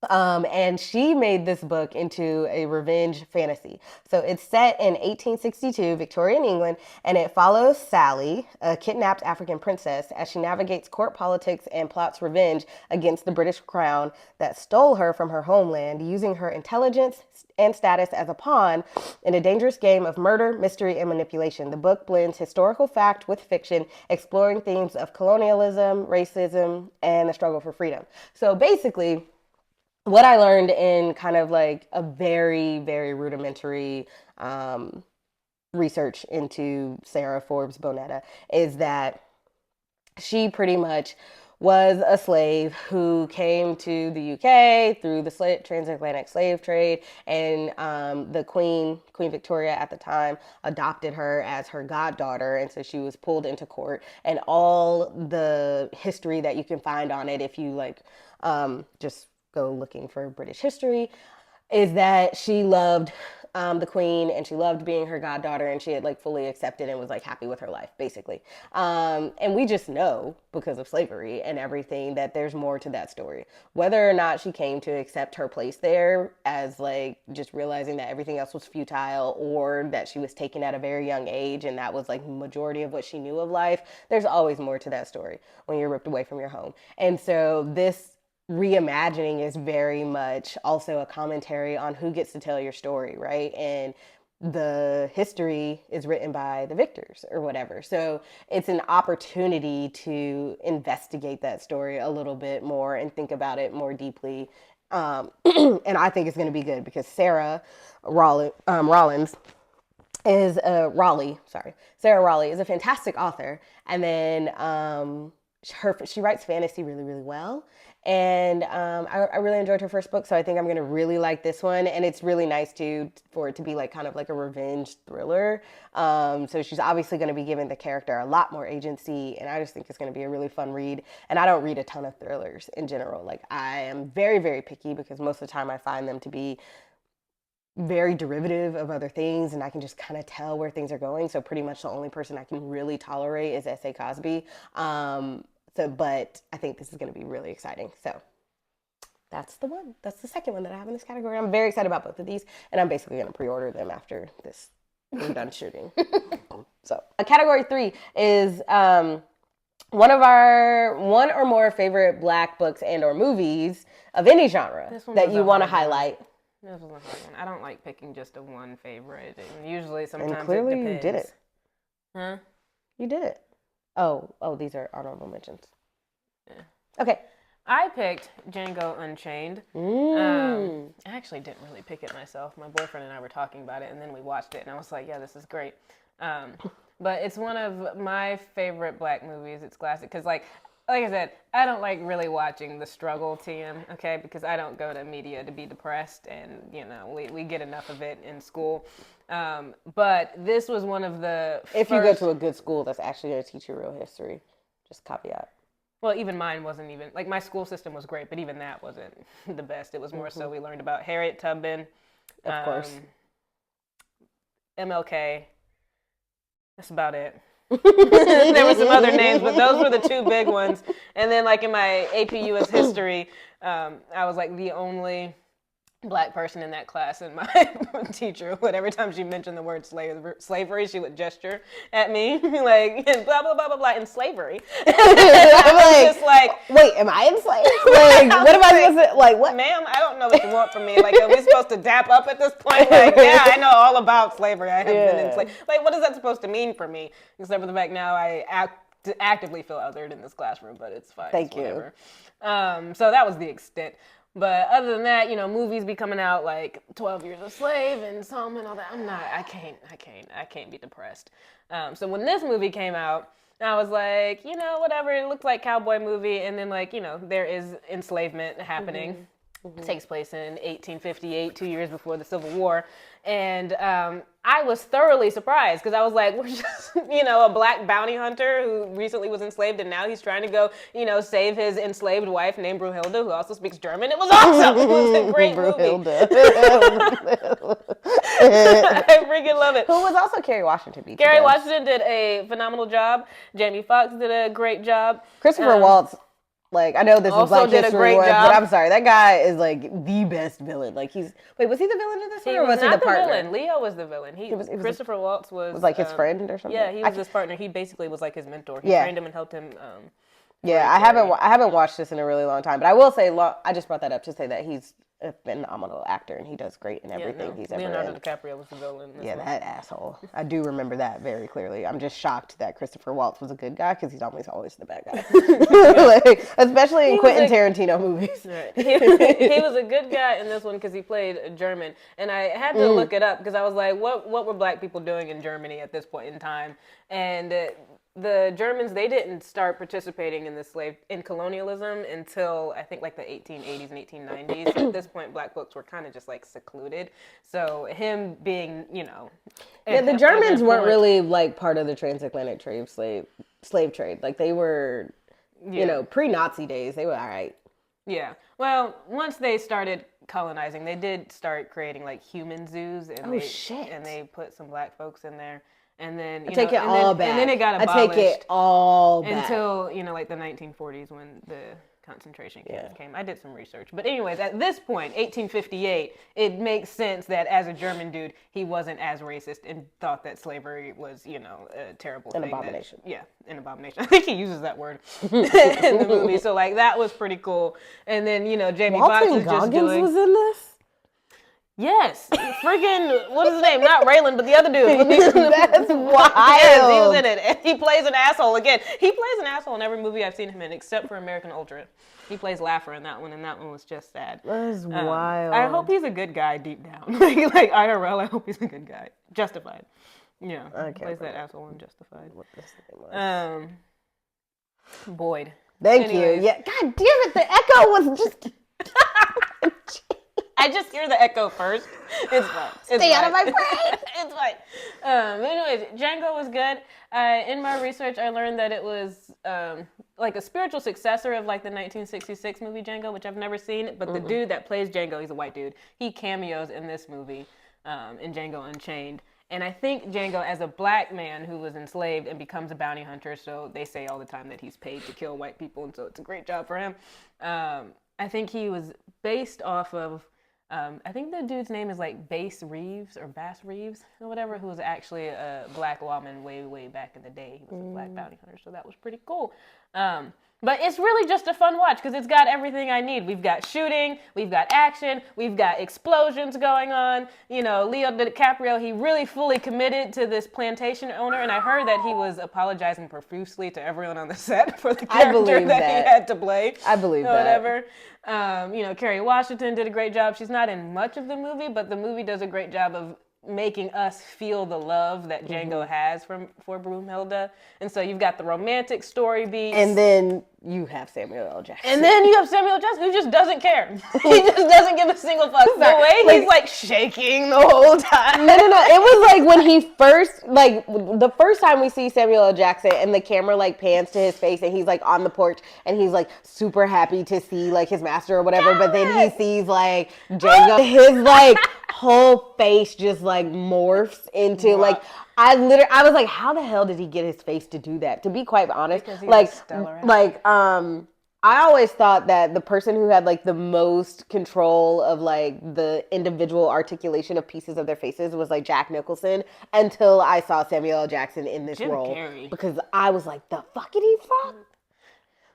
[SPEAKER 1] And she made this book into a revenge fantasy. So it's set in 1862, Victorian England, and it follows Sally, a kidnapped African princess, as she navigates court politics and plots revenge against the British crown that stole her from her homeland, using her intelligence and status as a pawn in a dangerous game of murder, mystery, and manipulation. The book blends historical fact with fiction, exploring themes of colonialism, racism, and the struggle for freedom. So basically, what I learned in kind of like a very, very rudimentary research into Sarah Forbes Bonetta is that she pretty much was a slave who came to the UK through the transatlantic slave trade, and the Queen Victoria at the time adopted her as her goddaughter, and so she was pulled into court, and all the history that you can find on it, if you like just go looking for British history, is that she loved the Queen, and she loved being her goddaughter, and she had like fully accepted and was like happy with her life, basically. And we just know, because of slavery and everything, that there's more to that story. Whether or not she came to accept her place there as like just realizing that everything else was futile, or that she was taken at a very young age and that was like majority of what she knew of life, there's always more to that story when you're ripped away from your home. And so this reimagining is very much also a commentary on who gets to tell your story, right? And the history is written by the victors or whatever. So it's an opportunity to investigate that story a little bit more and think about it more deeply. And I think it's going to be good because Sarah Rollins is Sarah Raleigh is a fantastic author. And then she writes fantasy really, really well. And I really enjoyed her first book, so I think I'm gonna really like this one. And it's really nice for it to be like kind of like a revenge thriller. So she's obviously gonna be giving the character a lot more agency, and I just think it's gonna be a really fun read. And I don't read a ton of thrillers in general. Like I am very, very picky because most of the time I find them to be very derivative of other things, and I can just kind of tell where things are going. So pretty much the only person I can really tolerate is S.A. Cosby. But I think this is going to be really exciting. So that's the one. That's the second one that I have in this category. I'm very excited about both of these, and I'm basically going to pre-order them after we're done shooting. So category 3 is one or more favorite Black books and or movies of any genre that you want to highlight.
[SPEAKER 2] This was a hard one. I don't like picking just a one favorite. And usually, sometimes
[SPEAKER 1] and clearly
[SPEAKER 2] it depends.
[SPEAKER 1] You did it.
[SPEAKER 2] Huh?
[SPEAKER 1] You did it. Oh, these are honorable mentions.
[SPEAKER 2] Yeah.
[SPEAKER 1] Okay.
[SPEAKER 2] I picked Django Unchained. I actually didn't really pick it myself. My boyfriend and I were talking about it, and then we watched it, and I was like, yeah, this is great. But it's one of my favorite Black movies. It's classic, because like I said, I don't like really watching the struggle TM, okay, because I don't go to media to be depressed, and, you know, we get enough of it in school. But this was one of the
[SPEAKER 1] If you go to a good school that's actually going to teach you real history, just caveat.
[SPEAKER 2] Well, even mine wasn't even, like, my school system was great, but even that wasn't the best. It was more so we learned about Harriet Tubman.
[SPEAKER 1] Of course.
[SPEAKER 2] MLK. That's about it. There were some other names, but those were the two big ones. And then, like, in my AP US history, I was, like, the only Black person in that class, and my teacher would, every time she mentioned the word slavery, she would gesture at me like blah blah blah blah blah and slavery.
[SPEAKER 1] I'm like,
[SPEAKER 2] just like,
[SPEAKER 1] wait, am I enslaved? Like, what am I supposed to, like, what?
[SPEAKER 2] Ma'am, I don't know what you want from me. Like, are we supposed to dap up at this point? Like, yeah, I know all about slavery. I have been enslaved. Like, what is that supposed to mean for me? Except for the fact now I actively feel othered in this classroom, but it's fine.
[SPEAKER 1] Thank you.
[SPEAKER 2] Whatever. So that was the extent. But other than that, movies be coming out like 12 Years a Slave and some and all that. I can't be depressed. So when this movie came out, I was like, whatever, it looked like cowboy movie. And then there is enslavement happening. It takes place in 1858, 2 years before the Civil War. And I was thoroughly surprised because I was like, we're just, a black bounty hunter who recently was enslaved and now he's trying to go, save his enslaved wife named Brunhilde, who also speaks German. It was awesome. It was a great movie. I freaking love it.
[SPEAKER 1] Who was also Kerry Washington.
[SPEAKER 2] Kerry Washington did a phenomenal job. Jamie Foxx did a great job.
[SPEAKER 1] Christopher Waltz. Like, I know this is Black History Month, but I'm sorry, that guy is like the best villain. Like, was he the villain in this one, or was he the partner?
[SPEAKER 2] Villain. Leo was the villain. Christopher Waltz was
[SPEAKER 1] like his friend or something.
[SPEAKER 2] Yeah, he was his partner. He basically was like his mentor. He trained him and helped him.
[SPEAKER 1] I haven't watched this in a really long time, but I will say, I just brought that up to say that he's a phenomenal actor and he does great in everything he's ever
[SPEAKER 2] Leonardo
[SPEAKER 1] in.
[SPEAKER 2] DiCaprio was the villain.
[SPEAKER 1] That asshole. I do remember that very clearly. I'm just shocked that Christopher Waltz was a good guy because he's always the bad guy. Especially in Quentin Tarantino movies.
[SPEAKER 2] Right. He was a good guy in this one because he played a German, and I had to look it up because I was like, what were black people doing in Germany at this point in time? And the Germans, they didn't start participating in colonialism until I think like the 1880s and 1890s. At this point, black folks were kind of just like secluded. So him being,
[SPEAKER 1] the Germans weren't really like part of the transatlantic slave trade. Like they were, pre-Nazi days, they were all right.
[SPEAKER 2] Yeah. Well, once they started colonizing, they did start creating like human zoos, and and they put some black folks in there. And then
[SPEAKER 1] I take it all back.
[SPEAKER 2] And then it got abolished.
[SPEAKER 1] I take it all back
[SPEAKER 2] until like the 1940s when the concentration camps came. I did some research, but anyways, at this point, 1858, it makes sense that as a German dude, he wasn't as racist and thought that slavery was a terrible thing.
[SPEAKER 1] An abomination.
[SPEAKER 2] An abomination. I think he uses that word in the movie. So like that was pretty cool. And then Jamie Foxx is just doing.
[SPEAKER 1] Was in this.
[SPEAKER 2] Yes, freaking, what is his name? Not Raylan, but the other dude.
[SPEAKER 1] That's wild.
[SPEAKER 2] Yes, he was in it. And he plays an asshole again. He plays an asshole in every movie I've seen him in, except for American Ultra. He plays Laffer in that one, and that one was just sad.
[SPEAKER 1] That's wild.
[SPEAKER 2] I hope he's a good guy deep down. like IRL, I hope he's a good guy. Justified. Yeah, he plays that asshole in Justified.
[SPEAKER 1] What this thing was.
[SPEAKER 2] Boyd.
[SPEAKER 1] Thank you. Yeah. God damn it, the echo was just...
[SPEAKER 2] I just hear the echo first. It's fine.
[SPEAKER 1] Stay out of my brain.
[SPEAKER 2] It's fine. Anyways, Django was good. In my research, I learned that it was like a spiritual successor of like the 1966 movie Django, which I've never seen. But the dude that plays Django, he's a white dude. He cameos in this movie, in Django Unchained. And I think Django, as a black man who was enslaved and becomes a bounty hunter, so they say all the time that he's paid to kill white people, and so it's a great job for him. I think he was based off of I think the dude's name is like Bass Reeves or whatever, who was actually a black lawman way, way back in the day. He was a black bounty hunter, so that was pretty cool. But it's really just a fun watch because it's got everything I need. We've got shooting, we've got action, we've got explosions going on. Leo DiCaprio, he really fully committed to this plantation owner, and I heard that he was apologizing profusely to everyone on the set for the character that he had to play.
[SPEAKER 1] I believe that.
[SPEAKER 2] Whatever. Kerry Washington did a great job. She's not in much of the movie, but the movie does a great job of making us feel the love that Django has for Brunhilde. And so you've got the romantic story beats.
[SPEAKER 1] And then you have Samuel L. Jackson.
[SPEAKER 2] Who just doesn't care. He just doesn't give a single fuck. The way he's like shaking the whole time.
[SPEAKER 1] No. It was like when he first, like the first time we see Samuel L. Jackson and the camera like pans to his face and he's like on the porch and he's like super happy to see like his master or whatever. But then he sees like Django. His like whole face just like morphs into like, I was like, how the hell did he get his face to do that? To be quite honest, like I always thought that the person who had like the most control of like the individual articulation of pieces of their faces was like Jack Nicholson until I saw Samuel L. Jackson in this
[SPEAKER 2] Jim
[SPEAKER 1] role
[SPEAKER 2] Carrey.
[SPEAKER 1] because I was like, the fuckity fuck?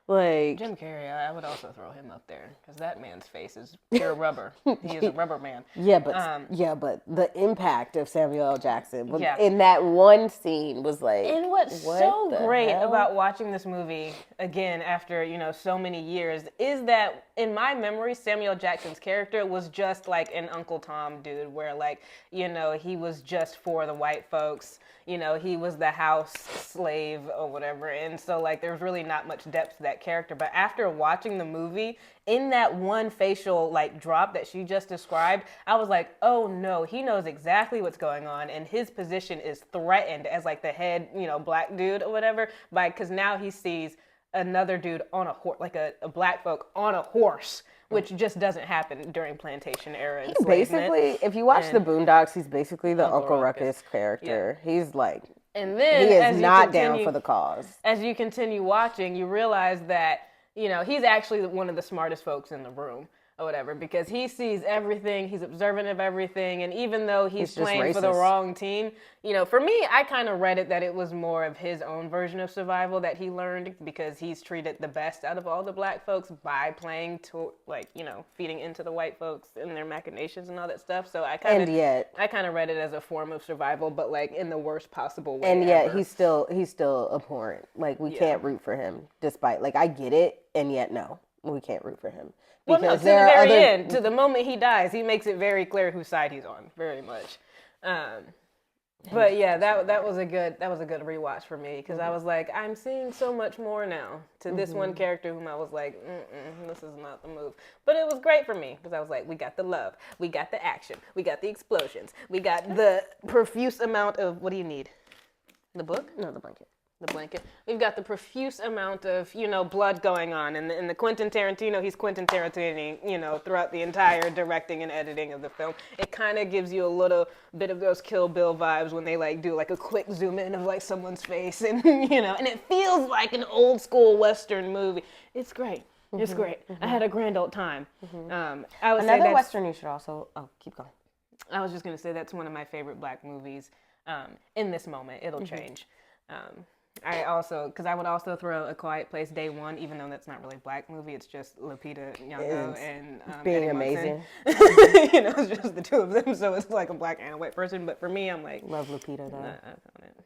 [SPEAKER 1] Like
[SPEAKER 2] Jim Carrey, I would also throw him up there because that man's face is pure rubber. He is a rubber man.
[SPEAKER 1] but the impact of Samuel L. Jackson
[SPEAKER 2] Yeah.
[SPEAKER 1] in that one scene was like,
[SPEAKER 2] And what's
[SPEAKER 1] what
[SPEAKER 2] so
[SPEAKER 1] the
[SPEAKER 2] great
[SPEAKER 1] hell?
[SPEAKER 2] about watching this movie again after, you know, so many years is that in my memory, Samuel Jackson's character was just like an Uncle Tom dude where like, you know, he was just for the white folks. You know, he was the house slave or whatever. And so like there's really not much depth to that character. But after watching the movie, in that one facial like drop that she just described, I was like, oh no, he knows exactly what's going on and his position is threatened as like the head, you know, black dude or whatever, because now he sees another dude on a horse, like a black folk on a horse, which just doesn't happen during plantation era enslavement.
[SPEAKER 1] Basically, if you watch the Boondocks, he's basically the Uncle Ruckus character. Yeah. He's like,
[SPEAKER 2] and then
[SPEAKER 1] he is not down for the cause.
[SPEAKER 2] As you continue watching, you realize that, you know, he's actually one of the smartest folks in the room or whatever, because he sees everything, he's observant of everything, and even though he's playing for the wrong team, you know, for me, I kind of read it that it was more of his own version of survival that he learned because he's treated the best out of all the black folks by playing to, like, you know, feeding into the white folks and their machinations and all that stuff. So I kind of read it as a form of survival, but like in the worst possible way.
[SPEAKER 1] And yet he's still abhorrent. Like we can't root for him, despite like I get it, and yet no, we can't root for him.
[SPEAKER 2] Well, no, to the very end, to the moment he dies, he makes it very clear whose side he's on, very much. But yeah, that was a good rewatch for me because I was like, I'm seeing so much more now to this one character whom I was like, this is not the move. But it was great for me because I was like, we got the love, we got the action, we got the explosions, we got the profuse amount of, what do you need? The book?
[SPEAKER 1] No, the blanket.
[SPEAKER 2] The blanket. We've got the profuse amount of, you know, blood going on. And the Quentin Tarantino, he's Quentin Tarantino, you know, throughout the entire directing and editing of the film. It kind of gives you a little bit of those Kill Bill vibes when they, like, do, like, a quick zoom in of, like, someone's face. And, you know, and it feels like an old school Western movie. It's great. It's great. I had a grand old time. I would say
[SPEAKER 1] another Western you should also, keep going.
[SPEAKER 2] I was just going to say that's one of my favorite black movies in this moment. It'll change. Because I would also throw A Quiet Place Day One, even though that's not really a black movie. It's just Lupita Nyong'o and
[SPEAKER 1] being
[SPEAKER 2] Eddie
[SPEAKER 1] amazing.
[SPEAKER 2] You know, it's just the two of them, so it's like a black and a white person. But for me, I'm like,
[SPEAKER 1] love Lupita though.
[SPEAKER 2] I found it.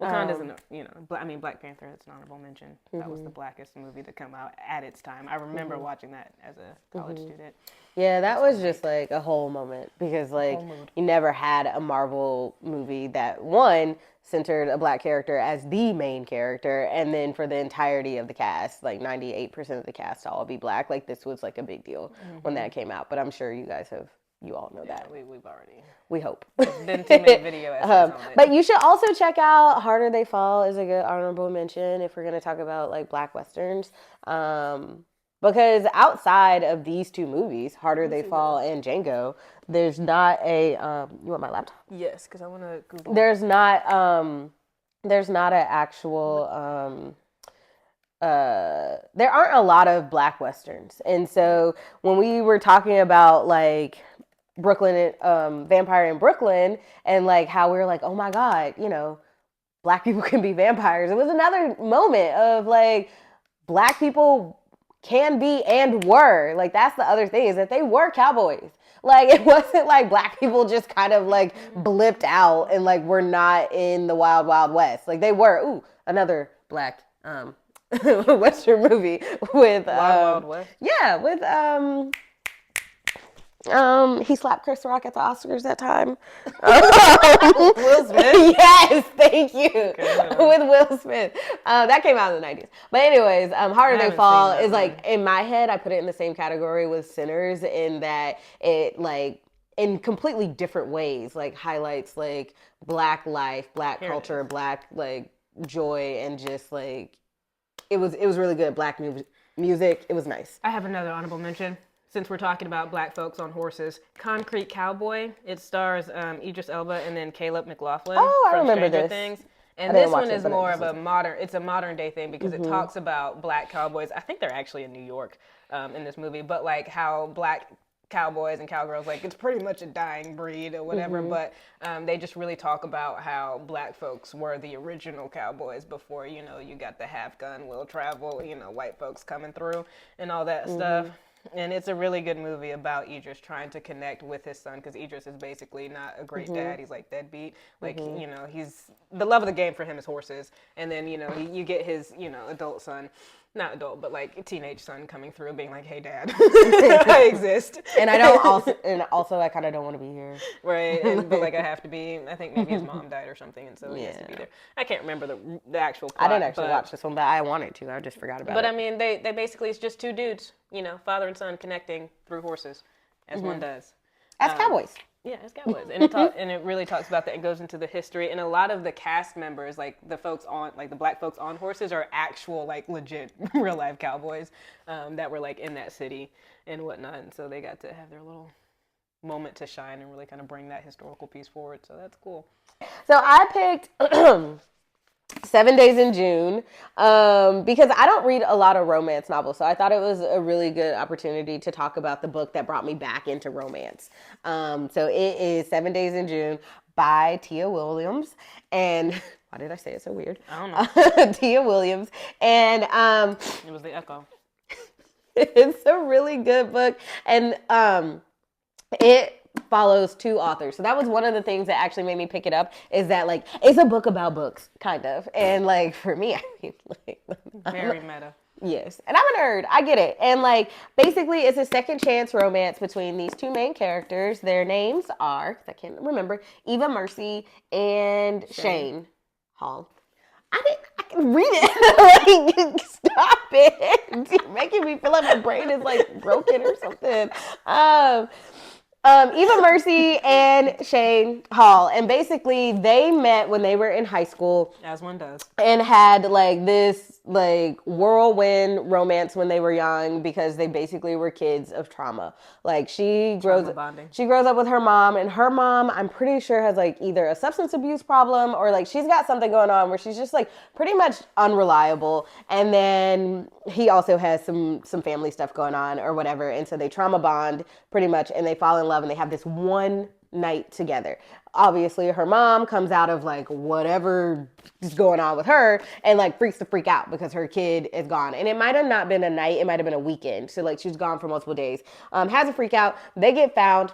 [SPEAKER 2] Wakanda's Black Panther. It's an honorable mention. That was the blackest movie to come out at its time. I remember watching that as a college student.
[SPEAKER 1] Yeah, that was just like a whole moment because like you never had a Marvel movie that one centered a black character as the main character, and then for the entirety of the cast, like 98% of the cast to all be black. Like this was like a big deal when that came out. But I'm sure you guys you all know that.
[SPEAKER 2] We've already.
[SPEAKER 1] We hope.
[SPEAKER 2] There's been too many video essays on it.
[SPEAKER 1] But you should also check out Harder They Fall is a good honorable mention if we're going to talk about like black Westerns. Because outside of these two movies, Harder They Fall and Django, there's not a, you want my laptop?
[SPEAKER 2] Yes, because I want to Google.
[SPEAKER 1] There's not an actual, there aren't a lot of black Westerns. And so when we were talking about like Brooklyn, Vampire in Brooklyn, and like how we were like, oh my God, you know, black people can be vampires. It was another moment of like, black people can be and were. Like, that's the other thing is that they were cowboys. Like, it wasn't like black people just kind of like blipped out and like were not in the wild, wild west. Like they were. Ooh, another black Western movie with
[SPEAKER 2] Wild West?
[SPEAKER 1] Yeah, with he slapped Chris Rock at the Oscars that time.
[SPEAKER 2] Will Smith?
[SPEAKER 1] Yes, thank you. Okay, with Will Smith. That came out in the 90s. But anyways, Harder They Fall is like, in my head, I put it in the same category with Sinners in that it like, in completely different ways, like highlights like black life, black culture, black like joy, and just like, it was really good. Black music. It was nice.
[SPEAKER 2] I have another honorable mention. Since we're talking about black folks on horses, Concrete Cowboy. It stars Idris Elba and then Caleb McLaughlin
[SPEAKER 1] from
[SPEAKER 2] Stranger
[SPEAKER 1] this.
[SPEAKER 2] Things. And this one is more of a modern day thing because it talks about black cowboys. I think they're actually in New York in this movie, but like how black cowboys and cowgirls, like it's pretty much a dying breed or whatever, but they just really talk about how black folks were the original cowboys before, you know, you got the half gun, will travel, you know, white folks coming through and all that stuff. And it's a really good movie about Idris trying to connect with his son because Idris is basically not a great dad. He's like deadbeat. Like, you know, he's the love of the game for him is horses. And then, you know, you get his, you know, adult son, not adult, but like teenage son coming through being like, hey, dad, I exist.
[SPEAKER 1] And also I kind of don't want to be here.
[SPEAKER 2] Right. But like I have to be. I think maybe his mom died or something. And so he has to be there. I can't remember the actual plot.
[SPEAKER 1] I didn't actually watch this one, but I wanted to. I just forgot about it.
[SPEAKER 2] But I mean, they basically, it's just two dudes, you know, father and son connecting through horses, as one does.
[SPEAKER 1] As cowboys.
[SPEAKER 2] Yeah, as cowboys. And it really talks about that. It goes into the history. And a lot of the cast members, like the folks on, like the black folks on horses are actual, like legit real life cowboys that were like in that city and whatnot. And so they got to have their little moment to shine and really kind of bring that historical piece forward. So that's cool.
[SPEAKER 1] So I picked 7 Days in June because I don't read a lot of romance novels. So I thought it was a really good opportunity to talk about the book that brought me back into romance. So it is 7 Days in June by Tia Williams. And why did I say it so weird?
[SPEAKER 2] I don't know.
[SPEAKER 1] Tia Williams. And
[SPEAKER 2] it was the echo.
[SPEAKER 1] it's a really good book. And it follows two authors. So that was one of the things that actually made me pick it up is that like it's a book about books, kind of. And like for me, I mean like
[SPEAKER 2] very meta.
[SPEAKER 1] Yes. And I'm a nerd. I get it. And like basically it's a second chance romance between these two main characters. Their names are, 'cause I can't remember, Eva Mercy and Shane Hall. I can read it. Like, stop it. You're making me feel like my brain is like broken or something. Eva Mercy and Shane Hall. And basically they met when they were in high school.
[SPEAKER 2] As one does.
[SPEAKER 1] And had like this like whirlwind romance when they were young because they basically were kids of trauma. Like she grows up with her mom, and her mom I'm pretty sure has like either a substance abuse problem or like she's got something going on where she's just like pretty much unreliable. And then he also has some family stuff going on or whatever. And so they trauma bond pretty much and they fall in love and they have this one night together. Obviously her mom comes out of like whatever is going on with her and like freaks the freak out because her kid is gone. And it might have not been a night, it might have been a weekend. So like she's gone for multiple days. Has a freak out. They get found.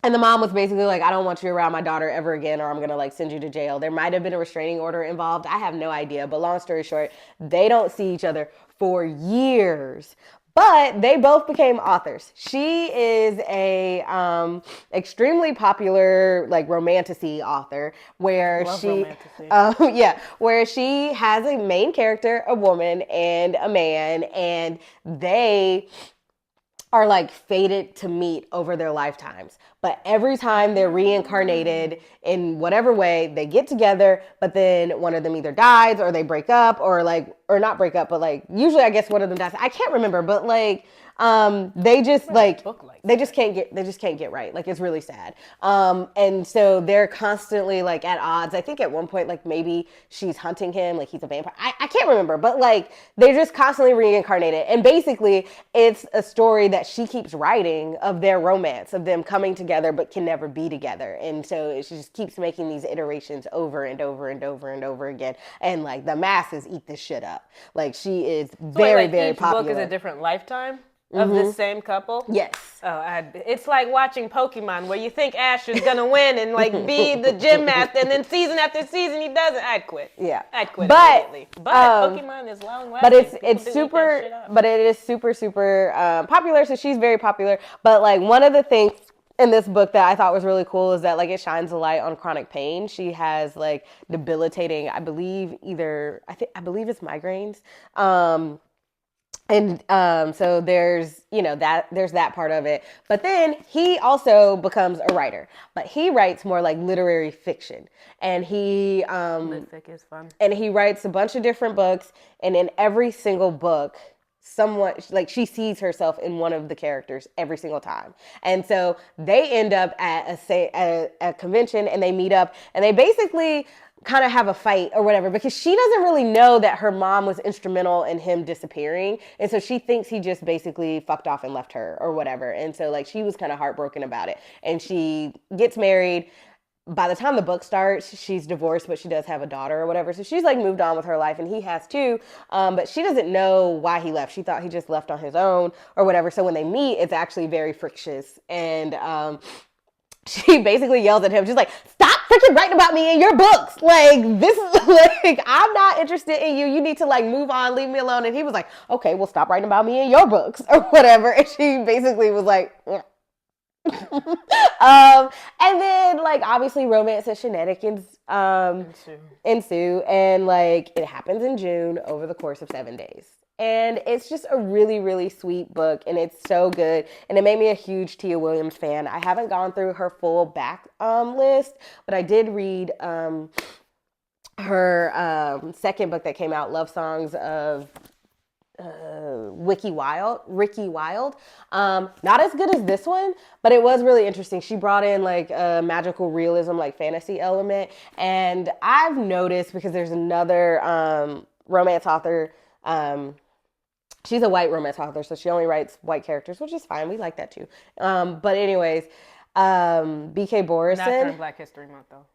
[SPEAKER 1] And the mom was basically like, I don't want you around my daughter ever again, or I'm going to like send you to jail. There might have been a restraining order involved. I have no idea. But long story short, they don't see each other for years. But they both became authors. She is a extremely popular like romantasy author where where she has a main character, a woman and a man, and they are like fated to meet over their lifetimes. But every time they're reincarnated in whatever way, they get together, but then one of them either dies or they break up or not break up, but like usually I guess one of them dies. I can't remember, but like they just like they just can't get right. Like it's really sad. And so they're constantly like at odds. I think at one point like maybe she's hunting him, like he's a vampire. I can't remember, but like they're just constantly reincarnated. And basically it's a story that she keeps writing of their romance, of them coming together but can never be together. And so she just keeps making these iterations over and over and over and over again. And like the masses eat this shit up. Like she is very, very popular.
[SPEAKER 2] Each book is a different lifetime of the same couple?
[SPEAKER 1] Yes.
[SPEAKER 2] Oh, it's like watching Pokemon where you think Ash is going to win and like be the gym master and then season after season he doesn't. I'd quit.
[SPEAKER 1] Yeah.
[SPEAKER 2] I'd quit immediately. But Pokemon is long lasting.
[SPEAKER 1] But it is super popular. So she's very popular. But like one of the things in this book that I thought was really cool is that like it shines a light on chronic pain. She has like debilitating, I believe it's migraines. So there's that part of it. But then he also becomes a writer, but he writes more like literary fiction. And he
[SPEAKER 2] Lit-fic is fun.
[SPEAKER 1] And he writes a bunch of different books, and in every single book she sees herself in one of the characters every single time. And so they end up at a convention and they meet up and they basically kind of have a fight or whatever, because she doesn't really know that her mom was instrumental in him disappearing. And so she thinks he just basically fucked off and left her or whatever. And so like she was kind of heartbroken about it. And she gets married. By the time the book starts, she's divorced, but she does have a daughter or whatever. So she's like moved on with her life, and he has too. But she doesn't know why he left. She thought he just left on his own or whatever. So when they meet, it's actually very frictious. And she basically yells at him, just like, stop freaking writing about me in your books. Like, this is like, I'm not interested in you. You need to like move on, leave me alone. And he was like, okay, well, stop writing about me in your books or whatever. And she basically was like, yeah. And then like obviously romance and shenanigans ensue, and like it happens in June over the course of 7 days. And it's just a really, really sweet book, and it's so good. And it made me a huge Tia Williams fan. I haven't gone through her full back list, but I did read her second book that came out, Love Songs of Ricky Wild. Not as good as this one, but it was really interesting. She brought in like a magical realism, like fantasy element. And I've noticed, because there's another romance author, she's a white romance author, so she only writes white characters, which is fine. We like that too. But anyways, BK Borison.
[SPEAKER 2] Not during Black History Month, though.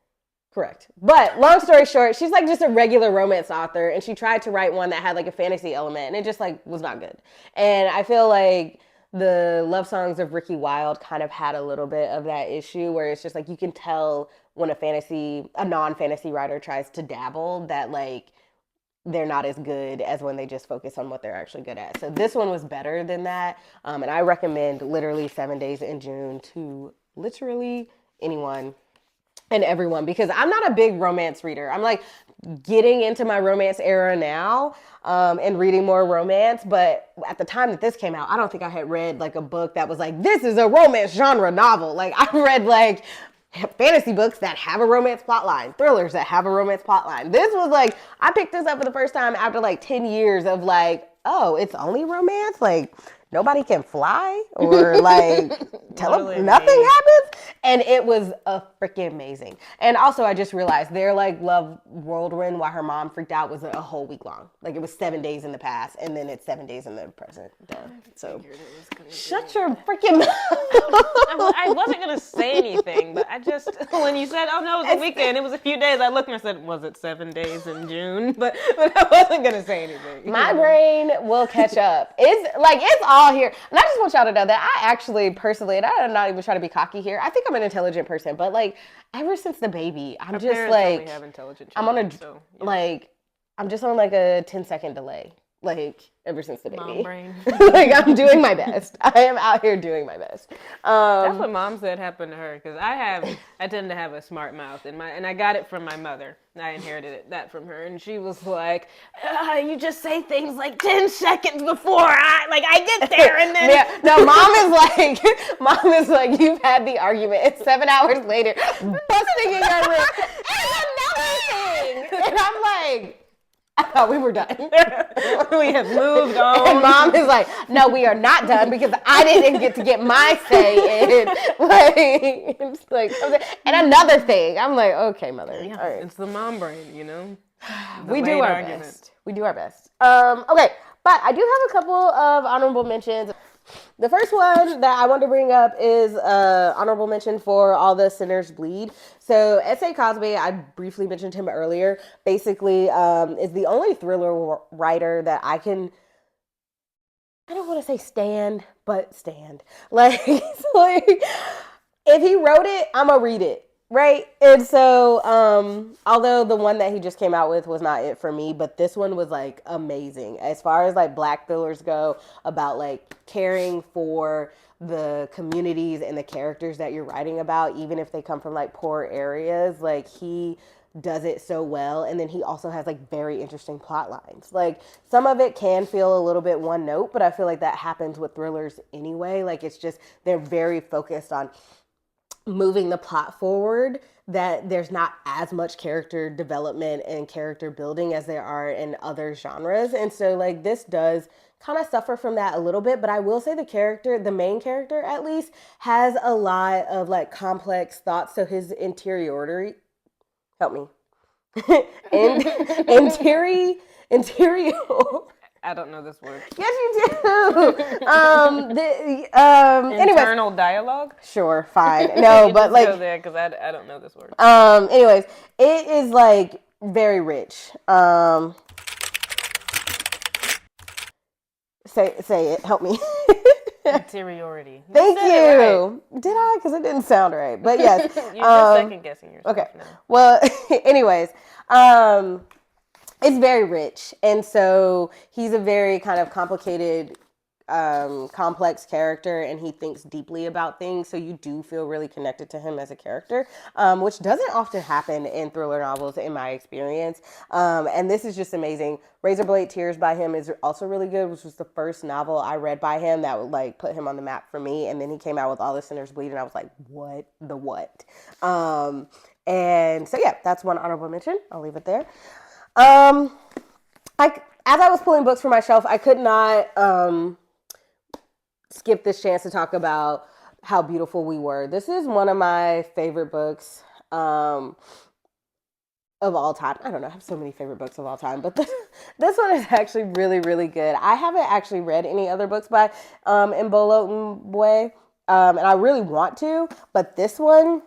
[SPEAKER 1] Correct. But long story short, she's like just a regular romance author, and she tried to write one that had like a fantasy element, and it just like was not good. And I feel like the Love Songs of Ricky Wilde kind of had a little bit of that issue, where it's just like you can tell when a non-fantasy writer tries to dabble, that like they're not as good as when they just focus on what they're actually good at. So this one was better than that. And I recommend literally 7 Days in June to literally anyone and everyone, because I'm not a big romance reader. I'm like getting into my romance era now, and reading more romance. But at the time that this came out, I don't think I had read like a book that was like, this is a romance genre novel. Like I read like fantasy books that have a romance plot line, thrillers that have a romance plot line. This was like, I picked this up for the first time after like 10 years of like, oh, it's only romance? Like nobody can fly or like nothing happens? And it was freaking amazing. And also I just realized their like love whirlwind while her mom freaked out was a whole week long. Like it was 7 days in the past, and then it's 7 days in the present. So shut your freaking mouth.
[SPEAKER 2] I wasn't going to say anything, but I just, when you said, oh no, it was a weekend, it was a few days, I looked and I said, was it 7 days in June? But I wasn't going to say anything.
[SPEAKER 1] My brain will catch up. It's all here. And I just want y'all to know that I actually personally, and I'm not even trying to be cocky here, I think I'm an intelligent person, but like ever since the baby, I'm just like,
[SPEAKER 2] only have intelligent
[SPEAKER 1] children,
[SPEAKER 2] so, yeah.
[SPEAKER 1] like, I'm just on like a 10-second delay. Like ever since the baby.
[SPEAKER 2] Mom brain.
[SPEAKER 1] Like I'm doing my best. I am out here doing my best.
[SPEAKER 2] That's what Mom said happened to her, because I tend to have a smart mouth, and I got it from my mother. I inherited that from her, and she was like, you just say things like 10 seconds before I get there, and then
[SPEAKER 1] yeah. No, mom is like, you've had the argument. It's 7 hours later, busting in your room. And another thing, and I'm like, I thought we were done.
[SPEAKER 2] We have moved on.
[SPEAKER 1] And Mom is like, no, we are not done, because I didn't get to get my say in. Like, it's like, and another thing, I'm like, okay, Mother.
[SPEAKER 2] Yeah,
[SPEAKER 1] all right.
[SPEAKER 2] It's the mom brain, you know.
[SPEAKER 1] We do our best. We do our best. Okay, but I do have a couple of honorable mentions. The first one that I want to bring up is honorable mention for All the Sinners Bleed. So S.A. Cosby, I briefly mentioned him earlier, basically is the only thriller writer that I don't want to say stand, but stand. Like, it's like, if he wrote it, I'm going to read it. Right. And so, although the one that he just came out with was not it for me, but this one was like amazing as far as like Black thrillers go, about like caring for the communities and the characters that you're writing about, even if they come from like poor areas. Like he does it so well. And then he also has like very interesting plot lines. Like some of it can feel a little bit one note, but I feel like that happens with thrillers anyway. Like it's just, they're very focused on moving the plot forward, that there's not as much character development and character building as there are in other genres. And so like this does kind of suffer from that a little bit, but I will say the main character at least, has a lot of like complex thoughts. So his interiority, help me. Interior.
[SPEAKER 2] I don't know this word.
[SPEAKER 1] Yes, you do. Anyways,
[SPEAKER 2] Internal dialogue?
[SPEAKER 1] sure, fine. No,
[SPEAKER 2] You
[SPEAKER 1] but
[SPEAKER 2] just
[SPEAKER 1] like,
[SPEAKER 2] go there because I don't know this word.
[SPEAKER 1] anyways, it is like very rich. Say it. Help me.
[SPEAKER 2] Interiority.
[SPEAKER 1] Thank
[SPEAKER 2] said it right.
[SPEAKER 1] you. Did I? Because it didn't sound right. But yes.
[SPEAKER 2] You're just second guessing yourself
[SPEAKER 1] Okay.
[SPEAKER 2] now.
[SPEAKER 1] Well, anyways, it's very rich, and so he's a very kind of complicated, complex character, and he thinks deeply about things. So you do feel really connected to him as a character, which doesn't often happen in thriller novels, in my experience. And this is just amazing. Razorblade Tears by him is also really good, which was the first novel I read by him that would like put him on the map for me. And then he came out with All the Sinners Bleed, and I was like, what the what? And so yeah, that's one honorable mention. I'll leave it there. As I was pulling books from my shelf, I could not skip this chance to talk about How Beautiful We Were. This is one of my favorite books of all time. I don't know, I have so many favorite books of all time, but this one is actually really, really good. I haven't actually read any other books by Mbolo Mbue, and I really want to, but this one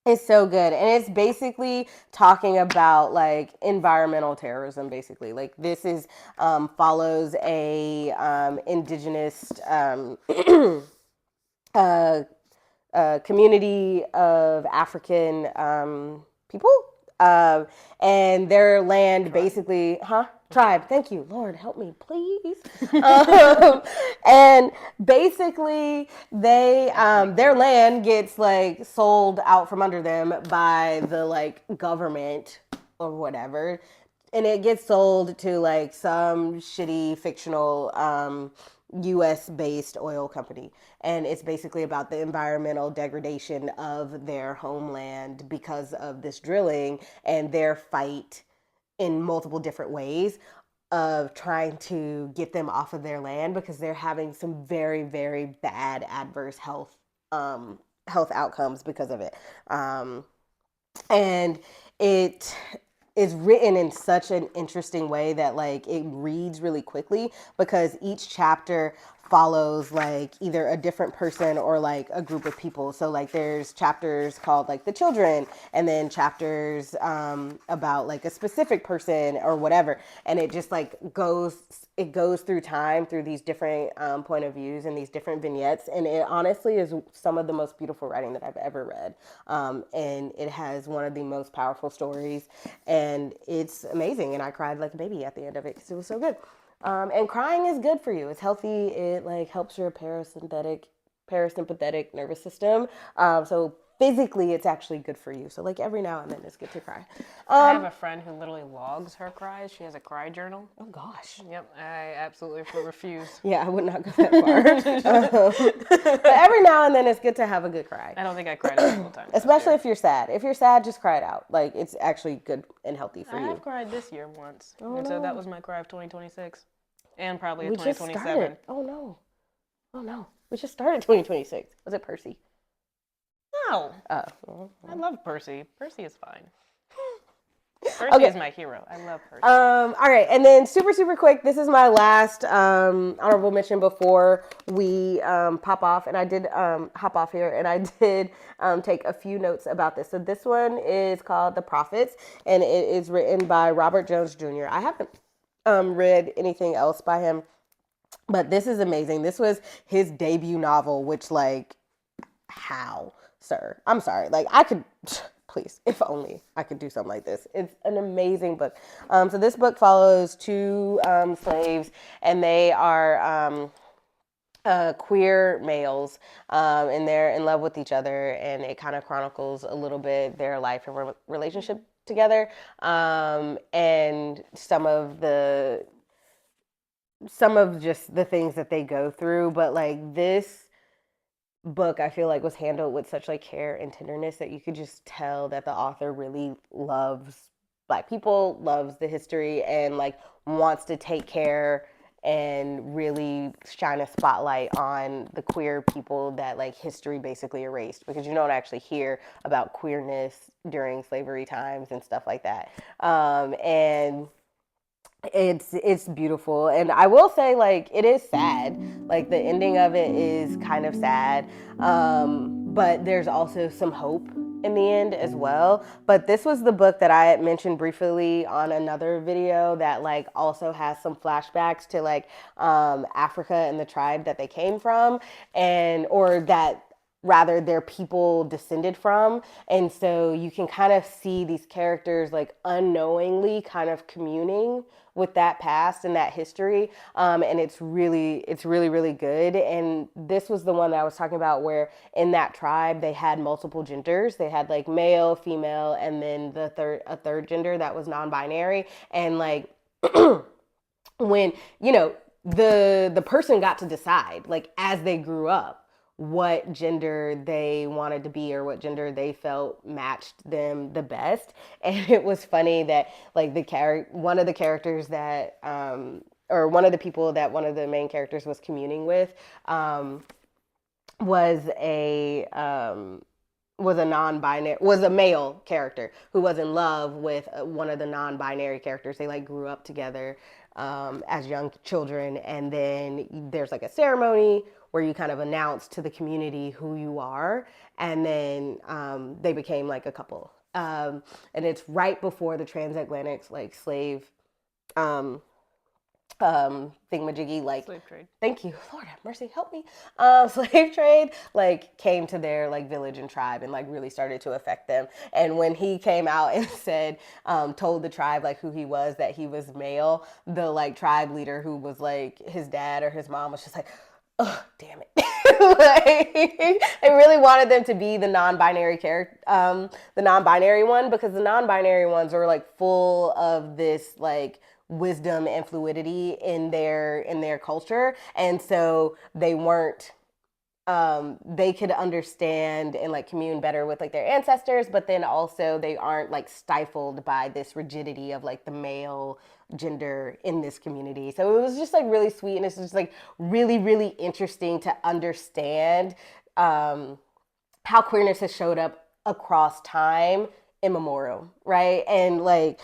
[SPEAKER 1] is so good. And it's basically talking about like environmental terrorism, basically. Like this is follows a indigenous community of African people, and their land basically, tribe. Thank you, Lord, help me, please. And basically, they their land gets like sold out from under them by the like government or whatever, and it gets sold to like some shitty fictional US based oil company. And it's basically about the environmental degradation of their homeland because of this drilling and their fight in multiple different ways of trying to get them off of their land because they're having some very, very bad adverse health outcomes because of it. And it is written in such an interesting way that like it reads really quickly because each chapter follows like either a different person or like a group of people. So like there's chapters called like the children, and then chapters about like a specific person or whatever, and it just like goes through time through these different point of views and these different vignettes, and it honestly is some of the most beautiful writing that I've ever read, and it has one of the most powerful stories, and it's amazing, and I cried like a baby at the end of it because it was so good. And crying is good for you. It's healthy. It like helps your parasympathetic nervous system. So physically, it's actually good for you. So like every now and then, it's good to cry.
[SPEAKER 2] I have a friend who literally logs her cries. She has a cry journal.
[SPEAKER 1] Oh gosh.
[SPEAKER 2] Yep, I absolutely refuse.
[SPEAKER 1] Yeah, I would not go that far. But every now and then, it's good to have a good cry.
[SPEAKER 2] I don't think I cried a single time.
[SPEAKER 1] Especially if you're sad. If you're sad, just cry it out. Like it's actually good and healthy for
[SPEAKER 2] I
[SPEAKER 1] you.
[SPEAKER 2] have cried this year once,
[SPEAKER 1] no.
[SPEAKER 2] so that was my cry of 2026, and probably
[SPEAKER 1] We
[SPEAKER 2] a
[SPEAKER 1] just
[SPEAKER 2] 2027.
[SPEAKER 1] started. Oh no. We just started 2026. Was it Percy?
[SPEAKER 2] No,
[SPEAKER 1] Oh.
[SPEAKER 2] I love Percy. Percy is fine. Percy is my hero. I love Percy.
[SPEAKER 1] All right, and then super, super quick, this is my last honorable mention before we pop off, and I did hop off here, and I did take a few notes about this. So this one is called The Prophets, and it is written by Robert Jones Jr. I haven't read anything else by him, but this is amazing. This was his debut novel, which like, how, sir? I'm sorry. Like I could... Please, if only I could do something like this. It's an amazing book. So this book follows two slaves, and they are queer males, and they're in love with each other, and it kind of chronicles a little bit their life and relationship together, and some of just the things that they go through. But like this book, I feel like was handled with such like care and tenderness that you could just tell that the author really loves Black people, loves the history, and like wants to take care and really shine a spotlight on the queer people that like history basically erased, because you don't actually hear about queerness during slavery times and stuff like that. And it's beautiful, and I will say, like, it is sad. Like, the ending of it is kind of sad, but there's also some hope in the end as well. But this was the book that I had mentioned briefly on another video that like also has some flashbacks to like Africa and the tribe that they came from, and or that rather their people descended from. And so you can kind of see these characters like unknowingly kind of communing with that past and that history. And it's really good. And this was the one that I was talking about where in that tribe they had multiple genders. They had like male, female, and then a third gender that was non-binary. And like when, the person got to decide like as they grew up what gender they wanted to be or what gender they felt matched them the best. And it was funny that like one of the characters that or one of the people that one of the main characters was communing with was a male character who was in love with one of the non-binary characters. They like grew up together as young children, and then there's like a ceremony where you kind of announce to the community who you are, and then they became like a couple. And it's right before the transatlantic like slave thingamajiggy, like
[SPEAKER 2] Slave trade.
[SPEAKER 1] thank you, Lord have mercy, help me. Slave trade like came to their like village and tribe and like really started to affect them. And when he came out and said, told the tribe like who he was, that he was male, the like tribe leader who was like his dad or his mom was just like, oh damn it. Like, they really wanted them to be the non-binary character, the non-binary one, because the non-binary ones are like full of this like wisdom and fluidity in their culture, and so they weren't they could understand and like commune better with like their ancestors, but then also they aren't like stifled by this rigidity of like the male gender in this community. So it was just like really sweet, and it's just like really interesting to understand how queerness has showed up across time immemorial, right? And like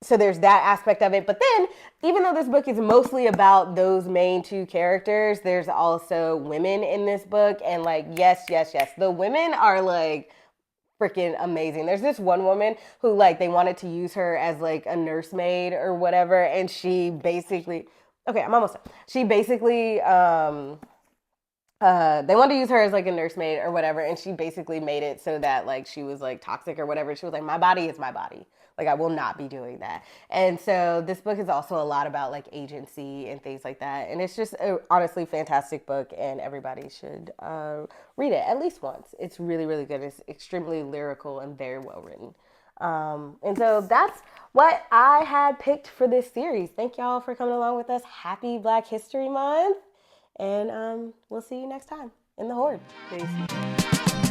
[SPEAKER 1] so there's that aspect of it. But then, even though this book is mostly about those main two characters, there's also women in this book. And like, yes, the women are like freaking amazing. There's this one woman who like they wanted to use her as like a nursemaid or whatever. And she basically, okay, I'm almost done. She basically, they wanted to use her as like a nursemaid or whatever, and she basically made it so that like she was like toxic or whatever. She was like, my body is my body. Like, I will not be doing that. And so this book is also a lot about like agency and things like that. And it's just a honestly fantastic book, and everybody should read it at least once. It's really good. It's extremely lyrical and very well written. And so that's what I had picked for this series. Thank y'all for coming along with us. Happy Black History Month. And we'll see you next time in the Hoard. Peace.